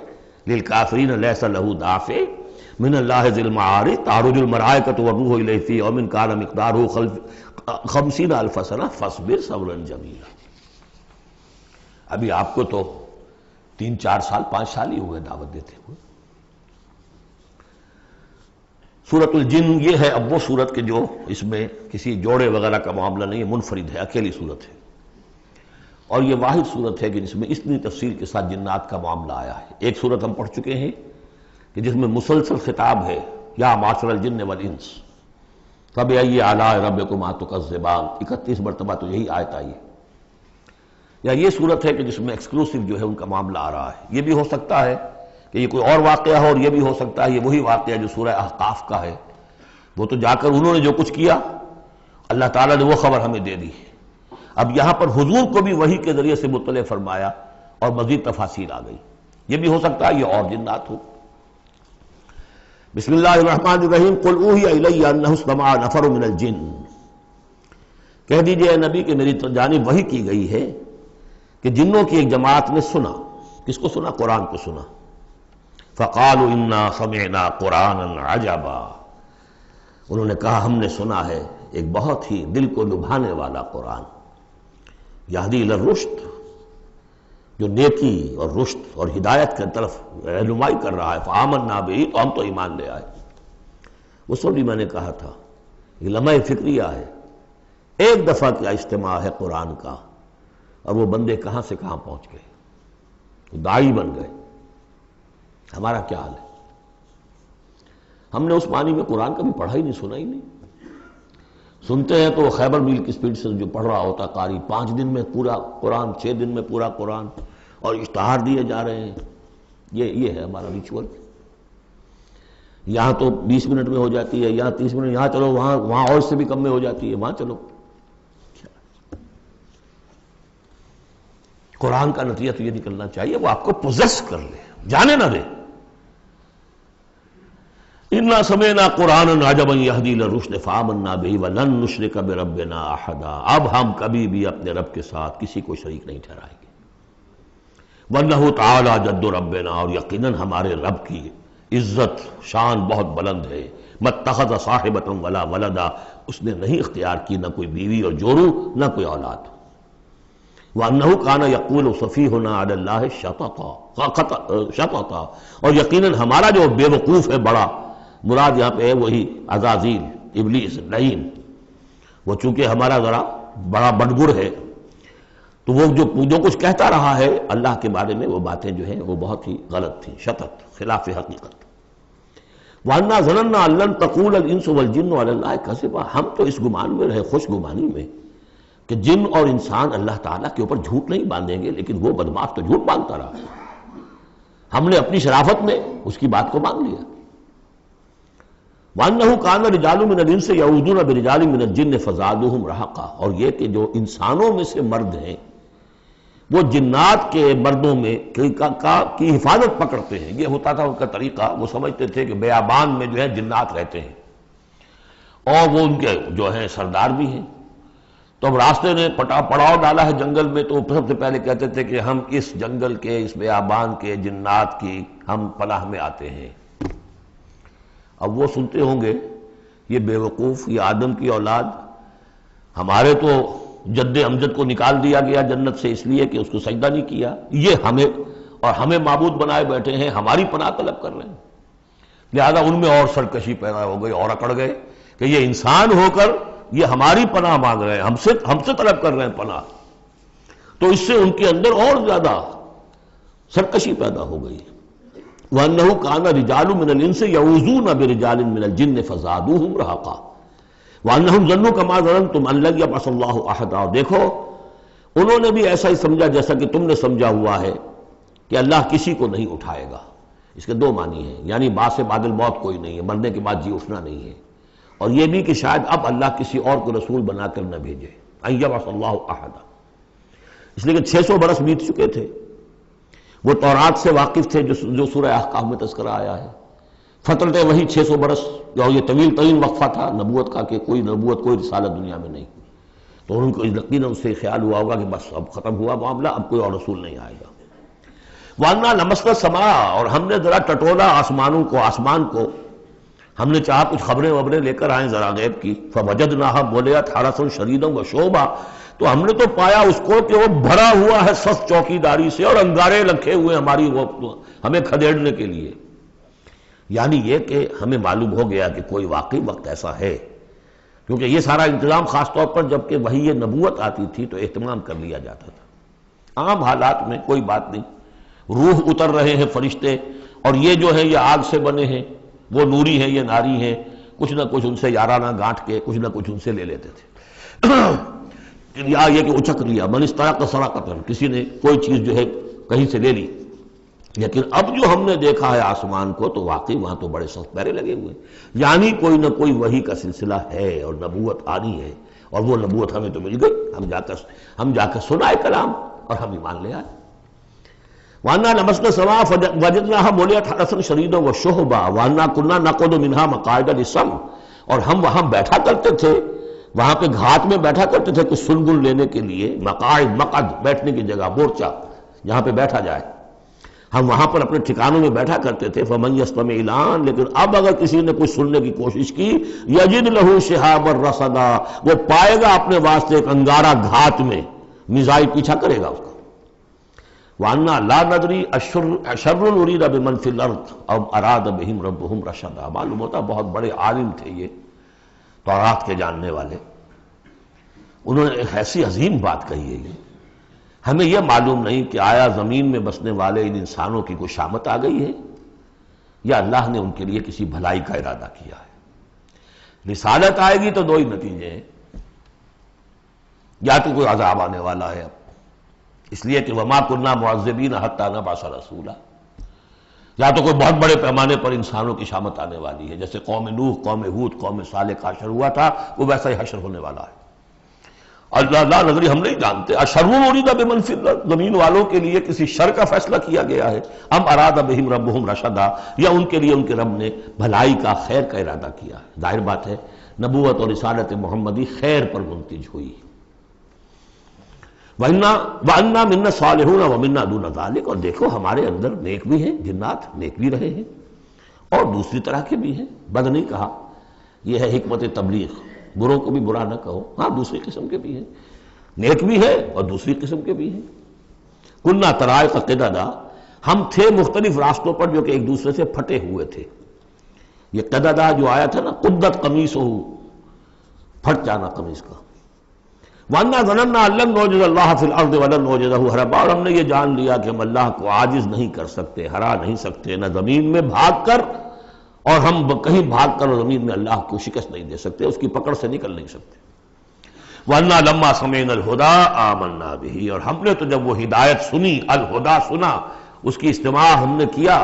[SPEAKER 1] للکافرین لیس له دافع من اللہ ذی المعارج تعرج الملائکۃ والروح الیہ فی یوم کان مقدارہ 50,000 سنہ فاصبر صبرا جمیلا. ابھی آپ کو تو 3-4 سال 5 سال ہی ہوئے دعوت دیتے ہوئے. سورۃ الجن یہ ہے اب وہ سورت کے جو اس میں کسی جوڑے وغیرہ کا معاملہ نہیں ہے، منفرد ہے، اکیلی سورت ہے. اور یہ واحد سورت ہے کہ جس میں اتنی تفصیل کے ساتھ جنات کا معاملہ آیا ہے. ایک سورت ہم پڑھ چکے ہیں کہ جس میں مسلسل خطاب ہے یا معاشر الجن والانس فبأي آلاء ربكما تكذبان 31 مرتبہ تو یہی آیت آئی. یا یہ صورت ہے کہ جس میں ایکسکلوسیو جو ہے ان کا معاملہ آ رہا ہے. یہ بھی ہو سکتا ہے کہ یہ کوئی اور واقعہ ہو اور یہ بھی ہو سکتا ہے یہ وہی واقعہ جو سورہ احقاف کا ہے. وہ تو جا کر انہوں نے جو کچھ کیا اللہ تعالیٰ نے وہ خبر ہمیں دے دی. اب یہاں پر حضور کو بھی وحی کے ذریعے سے مطلع فرمایا اور مزید تفاصیل آ گئی. یہ بھی ہو سکتا ہے یہ اور جنات ہو. بسم اللہ الرحمن الرحیم قل اوحی الی انہ استمع نفر من الجن کہہ دیجئے اے نبی کہ میری جانب وحی کی گئی ہے کہ جنوں کی ایک جماعت نے سنا. کس کو سنا؟ قرآن کو سنا. فقالوا انا سمعنا قرآنا عجبا انہوں نے کہا ہم نے سنا ہے ایک بہت ہی دل کو لبھانے والا قرآن. یہدی الی الرشد جو نیکی اور رشد اور ہدایت کی طرف رہنمائی کر رہا ہے. فآمنا بہ تو ہم تو ایمان لے آئے. اس وقت بھی میں نے کہا تھا یہ لمحہ فکریہ ہے، ایک دفعہ کیا اجتماع ہے قرآن کا، اور وہ بندے کہاں سے کہاں پہنچ گئے، داعی بن گئے۔ ہمارا کیا حال ہے؟ ہم نے اس معنی میں قرآن کبھی پڑھا ہی نہیں، سنا ہی نہیں۔ سنتے ہیں تو وہ خیبر میل کی سپیڈ سے جو پڑھ رہا ہوتا قاری، 5 دن میں پورا قرآن، 6 دن میں پورا قرآن، اور اشتہار دیے جا رہے ہیں۔ یہ ہے ہمارا ریچول۔ یہاں تو 20 منٹ میں ہو جاتی ہے، یہاں 30 منٹ، یہاں چلو وہاں اور اس سے بھی کم میں ہو جاتی ہے، وہاں چلو۔ قرآن کا نتیجہ تو یہ نکلنا چاہیے وہ آپ کو پوزیس کر لے، جانے نہ دے۔ اِنَّا سَمِعْنَا قُرْآنًا عَجَبًا يَهْدِي لِلرُّشْدِ فَآمَنَّا بِهِ وَلَن نُّشْرِكَ بِرَبِّنَا أَحَدًا، اب ہم کبھی بھی اپنے رب کے ساتھ کسی کو شریک نہیں ٹھہرائیں گے۔ وَإِنَّهُ تَعَالَىٰ جَدُّ رَبِّنَا، اور یقیناً ہمارے رب کی عزت شان بہت بلند ہے۔ مَتَّخَذَ صَاحِبَةً وَلَا وَلَدًا، اس نے نہیں اختیار کی نہ کوئی بیوی اور جورو نہ کوئی اولاد۔ وَأَنَّهُ كَانَ يَقُولُ سَفِيهُنَا عَلَى اللَّهِ شَطَطًا، اور یقیناً ہمارا جو بے وقوف ہے بڑا، مراد یہاں پہ ہے وہی عزازیل، ابلیس، لعین، وہ چونکہ ہمارا ذرا بڑا بڑگر ہے، تو وہ جو کچھ کہتا رہا ہے اللہ کے بارے میں، وہ باتیں جو ہیں وہ بہت ہی غلط تھیں، شطط، خلاف حقیقت۔ وَأَنَّا ظَنَنَّا أَن لَّن تَقُولَ الْإِنسُ وَالْجِنُّ عَلَى اللَّهِ كَذِبًا، ہم تو اس گمان میں رہے، خوش گمانی میں، کہ جن اور انسان اللہ تعالیٰ کے اوپر جھوٹ نہیں باندھیں گے، لیکن وہ بدماش تو جھوٹ باندھتا رہا۔ ہم نے اپنی شرافت میں اس کی بات کو مان لیا۔ وَأَنَّهُ كَانَ رِجَالٌ مِّنَ الْإِنسِ يَعُوذُونَ بِرِجَالٍ مِّنَ الْجِنِّ فَزَادُوهُمْ رَهَقًا، اور یہ کہ جو انسانوں میں سے مرد ہیں وہ جنات کے مردوں میں کی حفاظت پکڑتے ہیں۔ یہ ہوتا تھا ان کا طریقہ، وہ سمجھتے تھے کہ بیابان میں جو ہے جنات رہتے ہیں اور وہ ان کے جو ہیں سردار بھی ہیں، تو اب راستے نے پڑاؤ ڈالا ہے جنگل میں، تو سب سے پہلے کہتے تھے کہ ہم اس جنگل کے، اس بیابان کے جنات کی ہم پناہ میں آتے ہیں۔ اب وہ سنتے ہوں گے یہ بے وقوف، یہ آدم کی اولاد، ہمارے تو جد امجد کو نکال دیا گیا جنت سے اس لیے کہ اس کو سجدہ نہیں کیا، یہ ہمیں معبود بنائے بیٹھے ہیں، ہماری پناہ طلب کر رہے ہیں۔ لہذا ان میں اور سرکشی پیدا ہو گئی، اور اکڑ گئے کہ یہ انسان ہو کر یہ ہماری پناہ مانگ رہے ہیں، ہم سے طلب کر رہے ہیں پناہ، تو اس سے ان کے اندر اور زیادہ سرکشی پیدا ہو گئی۔ وَأَنَّهُ كَانَ رِجَالٌ مِّنَ الْإِنسِ يَعُوذُونَ بِرِجَالٍ مِّنَ الْجِنِّ فَزَادُوهُمْ رَهَقًا وَأَنَّهُمْ ظَنُّوا كَمَا ظَنَنتُمْ أَن لَّن يَبْعَثَ اللَّهُ أَحَدًا، اور دیکھو انہوں نے بھی ایسا ہی سمجھا جیسا کہ تم نے سمجھا ہوا ہے کہ اللہ کسی کو نہیں اٹھائے گا۔ اس کے دو معنی ہیں، یعنی بعد سے بعد الموت کوئی نہیں ہے، مرنے کے بعد جی اٹھنا نہیں ہے، اور یہ بھی کہ شاید اب اللہ کسی اور کو رسول بنا کر نہ بھیجے، أن يبعث الله أحدا، اس لیے کہ 600 برس بیت چکے تھے، وہ تورات سے واقف تھے جو سورہ احقاف میں تذکرہ آیا ہے، فترت وہی 600 برس، اور یہ طویل ترین وقفہ تھا نبوت کا کہ کوئی نبوت کوئی رسالت دنیا میں نہیں، تو ان کو یقیناً اس سے خیال ہوا ہوگا کہ بس اب ختم ہوا معاملہ، اب کوئی اور رسول نہیں آئے گا۔ وَأَنَّا لَمَسْنَا السَّمَاءَ، اور ہم نے ذرا ٹٹولا آسمان کو، ہم نے چاہا کچھ خبریں لے کر آئیں ذرا غیب کی، فَوَجَدْنَاهَا مُلِئَتْ حَرَسًا شَدِيدًا وَشُعُبًا، تو ہم نے تو پایا اس کو کہ وہ بھرا ہوا ہے سخت چوکیداری سے، اور انگارے رکھے ہوئے ہماری وہ ہمیں کھدیڑنے کے لیے۔ یعنی یہ کہ ہمیں معلوم ہو گیا کہ کوئی واقعی وقت ایسا ہے، کیونکہ یہ سارا انتظام خاص طور پر جب کہ وہی یہ نبوت آتی تھی تو اہتمام کر لیا جاتا تھا۔ عام حالات میں کوئی بات نہیں، روح اتر رہے ہیں فرشتے، اور یہ جو ہے یہ آگ سے بنے ہیں، وہ نوری ہیں یہ ناری ہیں، کچھ نہ کچھ ان سے یارانہ گانٹھ کے کچھ نہ کچھ ان سے لے لیتے تھے، یا یہ کہ اچک لیا، من استرق سرقۃ، کسی نے کوئی چیز جو ہے کہیں سے لے لی۔ لیکن اب جو ہم نے دیکھا ہے آسمان کو تو واقعی وہاں تو بڑے سخت پہرے لگے ہوئے، یعنی کوئی نہ کوئی وحی کا سلسلہ ہے اور نبوت آنی ہے، اور وہ نبوت ہمیں تو مل گئی، ہم جا کر سنائے کلام اور ہم ایمان لے آئے۔ وَأَنَّا لَمَسْنَا السَّمَاءَ فَوَجَدْنَاهَا مُلِئَتْ حَرَسًا شَدِيدًا وَشُهُبًا وَأَنَّا كُنَّا نَقْعُدُ مِنْهَا مَقَاعِدَ لِلسَّمْعِ، اور ہم وہاں بیٹھا کرتے تھے، وہاں پہ گھات میں بیٹھا کرتے تھے کچھ سنگل لینے کے لیے، مقعد بیٹھنے کی جگہ، مورچہ جہاں پہ بیٹھا جائے، ہم وہاں پر اپنے ٹھکانوں میں بیٹھا کرتے تھے۔ فَمَن يَسْتَمِعِ الْآنَ، لیکن اب اگر کسی نے کچھ سننے کی کوشش کی، يَجِدْ لَهُ شِهَابًا رَصَدًا، وہ پائے گا اپنے واسطے ایک انگارہ گھات میں، میزائل پیچھا کرے گا اس کو۔ وَأَنَّا لَا نَدْرِي أَشَرٌّ أُرِيدَ بِمَنْ فِي الْأَرْضِ أَوْ أَرَادَ بِهِمْ رَبُّهُمْ رَشَدًا۔ معلوم ہوتا بہت بڑے عالم تھے یہ تورات کے جاننے والے، انہوں نے ایک ایسی عظیم بات کہی ہے یہ، ہمیں یہ معلوم نہیں کہ آیا زمین میں بسنے والے ان انسانوں کی کوئی شامت آ گئی ہے یا اللہ نے ان کے لیے کسی بھلائی کا ارادہ کیا ہے۔ رسالت آئے گی تو دو ہی نتیجے ہیں، یا تو کوئی عذاب آنے والا ہے، اس لیے کہ وما كنا معذبین حتی نبعث رسولا، یا تو کوئی بہت بڑے پیمانے پر انسانوں کی شامت آنے والی ہے، جیسے قوم نوح، قوم ہود، قوم صالح کا حشر ہوا تھا، وہ ویسا ہی حشر ہونے والا ہے۔ اللہ لا نظری، ہم نہیں جانتے اشر ارید بمن فی الارض، زمین والوں کے لیے کسی شر کا فیصلہ کیا گیا ہے، ام اراد بہم ربہم رشدا، یا ان کے لیے ان کے رب نے بھلائی کا، خیر کا ارادہ کیا ہے۔ ظاہر بات ہے نبوت اور رسالت محمدی خیر پر منتج ہوئی۔ وَأَنَّا مِنَّا الصَّالِحُونَ وَمِنَّا دُونَ ذَلِكَ، اور دیکھو ہمارے اندر نیک بھی ہیں، جنات نیک بھی رہے ہیں اور دوسری طرح کے بھی ہیں، بد نہیں کہا، یہ ہے حکمت تبلیغ، بروں کو بھی برا نہ کہو، ہاں دوسری قسم کے بھی ہیں، نیک بھی ہے اور دوسری قسم کے بھی ہیں۔ كُنَّا طَرَائِقَ قِدَدًا، ہم تھے مختلف راستوں پر جو کہ ایک دوسرے سے پھٹے ہوئے تھے۔ یہ قددا جو آیا تھا نا، قدت قمیصہ، پھٹ جانا قمیص کا۔ وَأَنَّا ظَنَنَّا أَن لَّن نُعْجِزَ اللَّهَ فِي الْأَرْضِ وَلَن نُعْجِزَهُ هَرَبًا، اور ہم نے یہ جان لیا کہ ہم اللہ کو عاجز نہیں کر سکتے، ہرا نہیں سکتے، نہ زمین میں بھاگ کر، اور ہم کہیں بھاگ کر زمین میں اللہ کو شکست نہیں دے سکتے، اس کی پکڑ سے نکل نہیں سکتے۔ وَأَنَّا لَمَّا سَمِعْنَا الْهُدَىٰ آمَنَّا بِهِ، اور ہم نے تو جب وہ ہدایت سنی، الہدا سنا، اس کی استماع ہم نے کیا،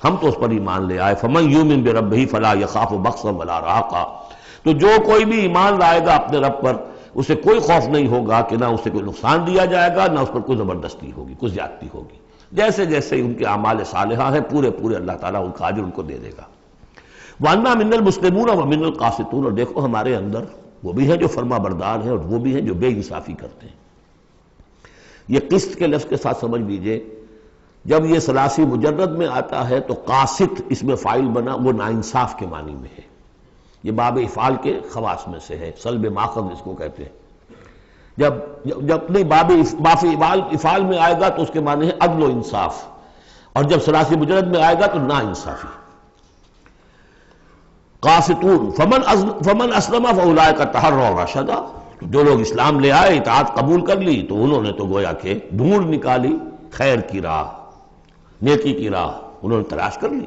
[SPEAKER 1] ہم تو اس پر ایمان لے آئے۔ فَمَن يُؤْمِن بِرَبِّهِ فَلَا يَخَافُ بَخْسًا وَلَا رَهَقًا، تو جو کوئی بھی ایمان لائے گا اپنے رب پر، اسے کوئی خوف نہیں ہوگا کہ نہ اسے کوئی نقصان دیا جائے گا، نہ اس پر کوئی زبردستی ہوگی، کوئی زیادتی ہوگی، جیسے جیسے ان کے اعمال صالحہ ہیں پورے پورے اللہ تعالیٰ ان کا اجر ان کو دے دے گا۔ وَأَنَّا مِنَّا الْمُسْلِمُونَ وَمِنَّا الْقَاسِطُونَ، اور دیکھو ہمارے اندر وہ بھی ہیں جو فرما بردار ہیں اور وہ بھی ہیں جو بے انصافی کرتے ہیں۔ یہ قسط کے لفظ کے ساتھ سمجھ لیجئے، جب یہ ثلاثی مجرد میں آتا ہے تو قاسط اس میں فاعل بنا، وہ ناانصاف کے معنی میں ہے، یہ باب افعال کے خواص میں سے ہے، سلب ماخذ اس کو کہتے ہیں۔ جب نہیں باب افعال میں آئے گا تو اس کے معنی ہے عدل و انصاف، اور جب ثلاثی مجرد میں آئے گا تو نا انصافی۔ قاسطون فمن اسلم فاولئک تحروا رشدا، جو لوگ اسلام لے آئے، اطاعت قبول کر لی، تو انہوں نے تو گویا کہ ڈھونڈ نکالی خیر کی راہ، نیکی کی راہ انہوں نے تلاش کر لی۔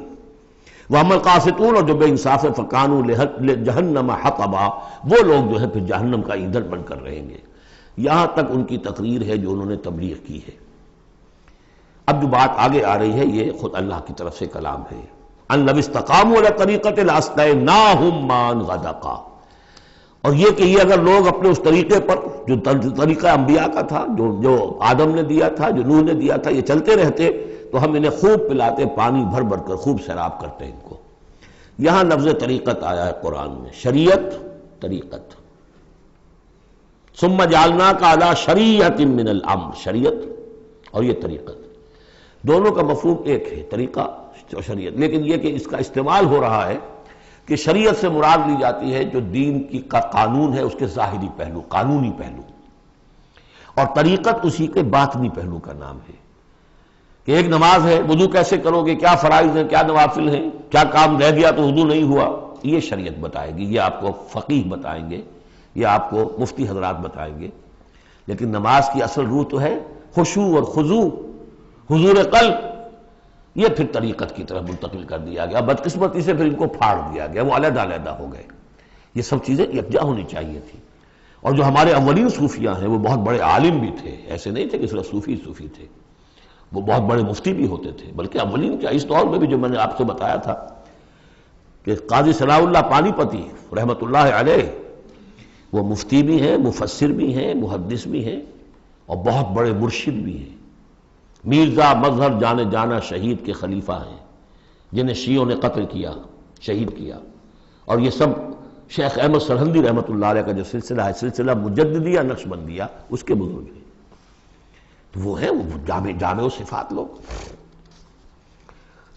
[SPEAKER 1] وَأَمَّا الْقَاسِطُونَ، اور جو بے انصاف ہے، فَكَانُوا لِجَهَنَّمَ حَطَبًا، وہ لوگ جو ہے پھر جہنم کا ایندھن بن کر رہیں گے۔ یہاں تک ان کی تقریر ہے جو انہوں نے تبلیغ کی ہے۔ اب جو بات آگے آ رہی ہے یہ خود اللہ کی طرف سے کلام ہے۔ أَن لَوِ اسْتَقَامُوا عَلَى الطَّرِيقَةِ لَأَسْقَيْنَاهُم مَّاءً غَدَقًا، اور یہ کہ یہ اگر لوگ اپنے اس طریقے پر جو طریقہ انبیاء کا تھا، جو آدم نے دیا تھا، جو نوح نے دیا تھا، یہ چلتے رہتے تو ہم انہیں خوب پلاتے، پانی بھر بھر کر خوب سیراب کرتے ان کو۔ یہاں لفظ طریقت آیا ہے قرآن میں، شریعت، طریقت۔ ثم جعلناک علی شریعۃ من الامر، شریعت اور یہ طریقت، دونوں کا مفہوم ایک ہے، طریقہ اور شریعت، لیکن یہ کہ اس کا استعمال ہو رہا ہے کہ شریعت سے مراد لی جاتی ہے جو دین کا قانون ہے، اس کے ظاہری پہلو، قانونی پہلو، اور طریقت اسی کے باطنی پہلو کا نام ہے کہ ایک نماز ہے، وضو کیسے کرو گے، کیا فرائض ہیں، کیا نوافل ہیں، کیا کام رہ گیا تو وضو نہیں ہوا، یہ شریعت بتائے گی، یہ آپ کو فقیہ بتائیں گے، یہ آپ کو مفتی حضرات بتائیں گے۔ لیکن نماز کی اصل روح تو ہے خشوع اور خضوع، حضور قلب، یہ پھر طریقت کی طرف منتقل کر دیا گیا، بدقسمتی سے پھر ان کو پھاڑ دیا گیا، وہ علیحدہ علیحدہ ہو گئے۔ یہ سب چیزیں یکجا ہونی چاہیے تھی۔ اور جو ہمارے اولین صوفیاء ہیں وہ بہت بڑے عالم بھی تھے، ایسے نہیں تھے کہ صرف صوفی تھے، وہ بہت بڑے مفتی بھی ہوتے تھے، بلکہ اولین کیا اس دور میں بھی جو میں نے آپ سے بتایا تھا کہ قاضی صلاح اللہ پانی پتی رحمۃ اللہ علیہ، وہ مفتی بھی ہیں، مفسر بھی ہیں، محدث بھی ہیں، اور بہت بڑے مرشد بھی ہیں۔ میرزا مظہر جانے جانا شہید کے خلیفہ ہیں، جنہیں شیعوں نے قتل کیا، شہید کیا، اور یہ سب شیخ احمد سرہندی رحمۃ اللہ علیہ کا جو سلسلہ ہے، سلسلہ مجددیہ نقشبندیہ، اس کے بزرگ ہیں، تو وہ ہیں وہ جامع و صفات لوگ۔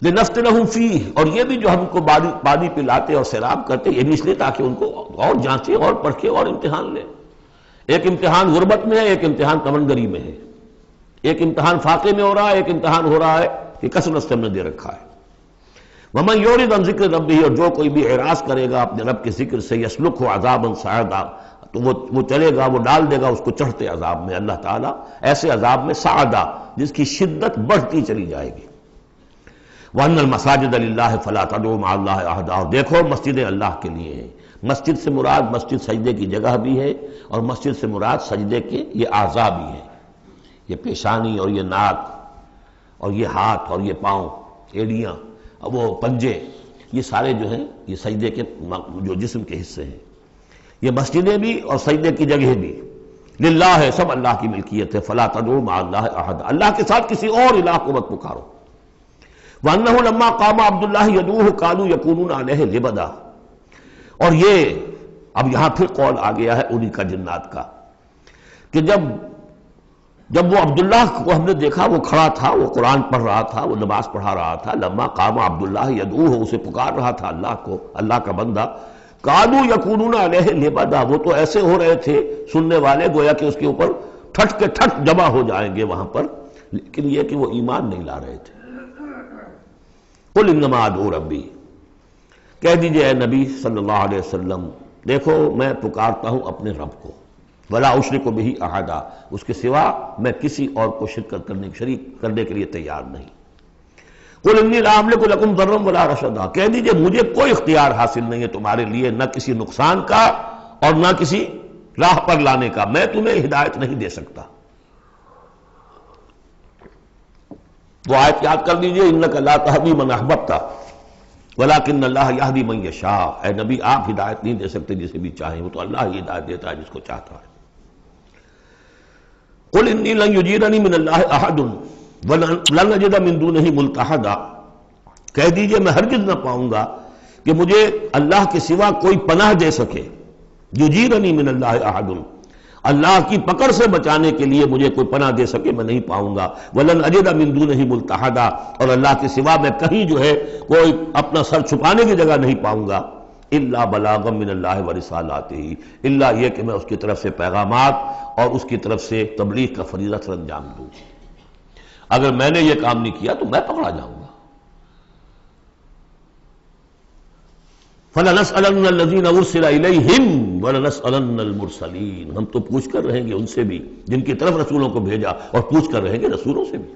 [SPEAKER 1] لِنَفْتِنَهُمْ فِيهِ، اور یہ بھی جو ہم کو پانی پلاتے اور سیراب کرتے، یہ بھی اس لیے تاکہ ان کو اور جانچے اور پرکھے اور امتحان لیں۔ ایک امتحان غربت میں ہے، ایک امتحان تمنگری میں ہے۔ ایک امتحان فاقے میں ہو رہا ہے، ایک امتحان ہو رہا ہے کہ کثرت سے ہم نے دے رکھا ہے۔ وَمَن يُعْرِضْ عَن ذِكْرِ رَبِّهِ، اور جو کوئی بھی اعراض کرے گا اپنے رب کے ذکر سے، يَسْلُكْهُ عَذَابًا صَعَدًا، تو وہ چلے گا، وہ ڈال دے گا اس کو چڑھتے عذاب میں، اللہ تعالیٰ ایسے عذاب میں صعدا جس کی شدت بڑھتی چلی جائے گی۔ وَأَنَّ الْمَسَاجِدَ لِلَّهِ فَلَا تَدْعُوا مَعَ اللَّهِ أَحَدًا، اور دیکھو مسجدیں اللہ کے لیے ہیں۔ مسجد سے مراد مسجد سجدے کی جگہ بھی ہے، اور مسجد سے مراد سجدے کے یہ اعضاء بھی ہیں، یہ پیشانی اور یہ ناک اور یہ ہاتھ اور یہ پاؤں، ایڑیاں، وہ پنجے، یہ سارے جو ہیں یہ سجدے کے جو جسم کے حصے ہیں۔ یہ مسجدیں بھی اور سجدے کی جگہ بھی للہ ہے، سب اللہ کی ملکیت ہے۔ فلا تدعوا مع اللہ احد، اللہ کے ساتھ کسی اور الہ کو مت پکارو۔ وانہ لما قام عبد اللہ یدعوہ قالوا یکونون علیہ لبدا، اور یہ اب یہاں پھر قول آ گیا ہے انہی کا جنات کا کہ جب وہ عبداللہ کو ہم نے دیکھا وہ کھڑا تھا، وہ قرآن پڑھ رہا تھا، وہ نماز پڑھا رہا تھا، لما قام عبداللہ یدعوہ، اسے پکار رہا تھا اللہ کو، اللہ کا بندہ، قالوا یکونون علیہ لبدا، وہ تو ایسے ہو رہے تھے سننے والے گویا کہ اس کے اوپر ٹھٹ کے ٹھٹ جمع ہو جائیں گے وہاں پر، لیکن یہ کہ وہ ایمان نہیں لا رہے تھے۔ قل انما ادعو ربی، کہہ دیجئے اے نبی صلی اللہ علیہ وسلم، دیکھو میں پکارتا ہوں اپنے رب کو، ولا اشرک بہ احدا، اس کے سوا میں کسی اور کو شرک کرنے کے لیے تیار نہیں۔ قل انی لا املک لکم ضرا ولا رشدا، کہہ دیجئے مجھے کوئی اختیار حاصل نہیں ہے تمہارے لیے، نہ کسی نقصان کا اور نہ کسی راہ پر لانے کا، میں تمہیں ہدایت نہیں دے سکتا۔ وہ آیت یاد کر دیجئے، انک لا تہدی من احببت ولکن اللہ یہدی من یشاء، اے نبی آپ ہدایت نہیں دے سکتے جسے بھی چاہیں، وہ تو اللہ ہی ہدایت دیتا ہے جس کو چاہتا ہے۔ قل انی لن یجیرنی من اللہ احد ولن اجد من دونہ ملتحدا، کہہ دیجئے میں ہرگز نہ پاؤں گا کہ مجھے اللہ کے سوا کوئی پناہ دے سکے، یجیرنی من اللہ احد، اللہ کی پکڑ سے بچانے کے لیے مجھے کوئی پناہ دے سکے میں نہیں پاؤں گا، ولن اجد من دونہ ملتحدا، اور اللہ کے سوا میں کہیں جو ہے کوئی اپنا سر چھپانے کی جگہ نہیں پاؤں گا، الا بلاغا من اللہ ورسالاتہ، الا یہ کہ میں اس کی طرف سے پیغامات اور اس کی طرف سے تبلیغ کا فریضہ سر انجام دوں۔ اگر میں نے یہ کام نہیں کیا تو میں پکڑا جاؤں گا۔ فَلَنَسْأَلَنَّ الَّذِينَ أُرْسِلَ إِلَيْهِمْ وَلَنَسْأَلَنَّ الْمُرْسَلِينَ، ہم تو پوچھ کر رہیں گے ان سے بھی جن کی طرف رسولوں کو بھیجا، اور پوچھ کر رہیں گے رسولوں سے بھی۔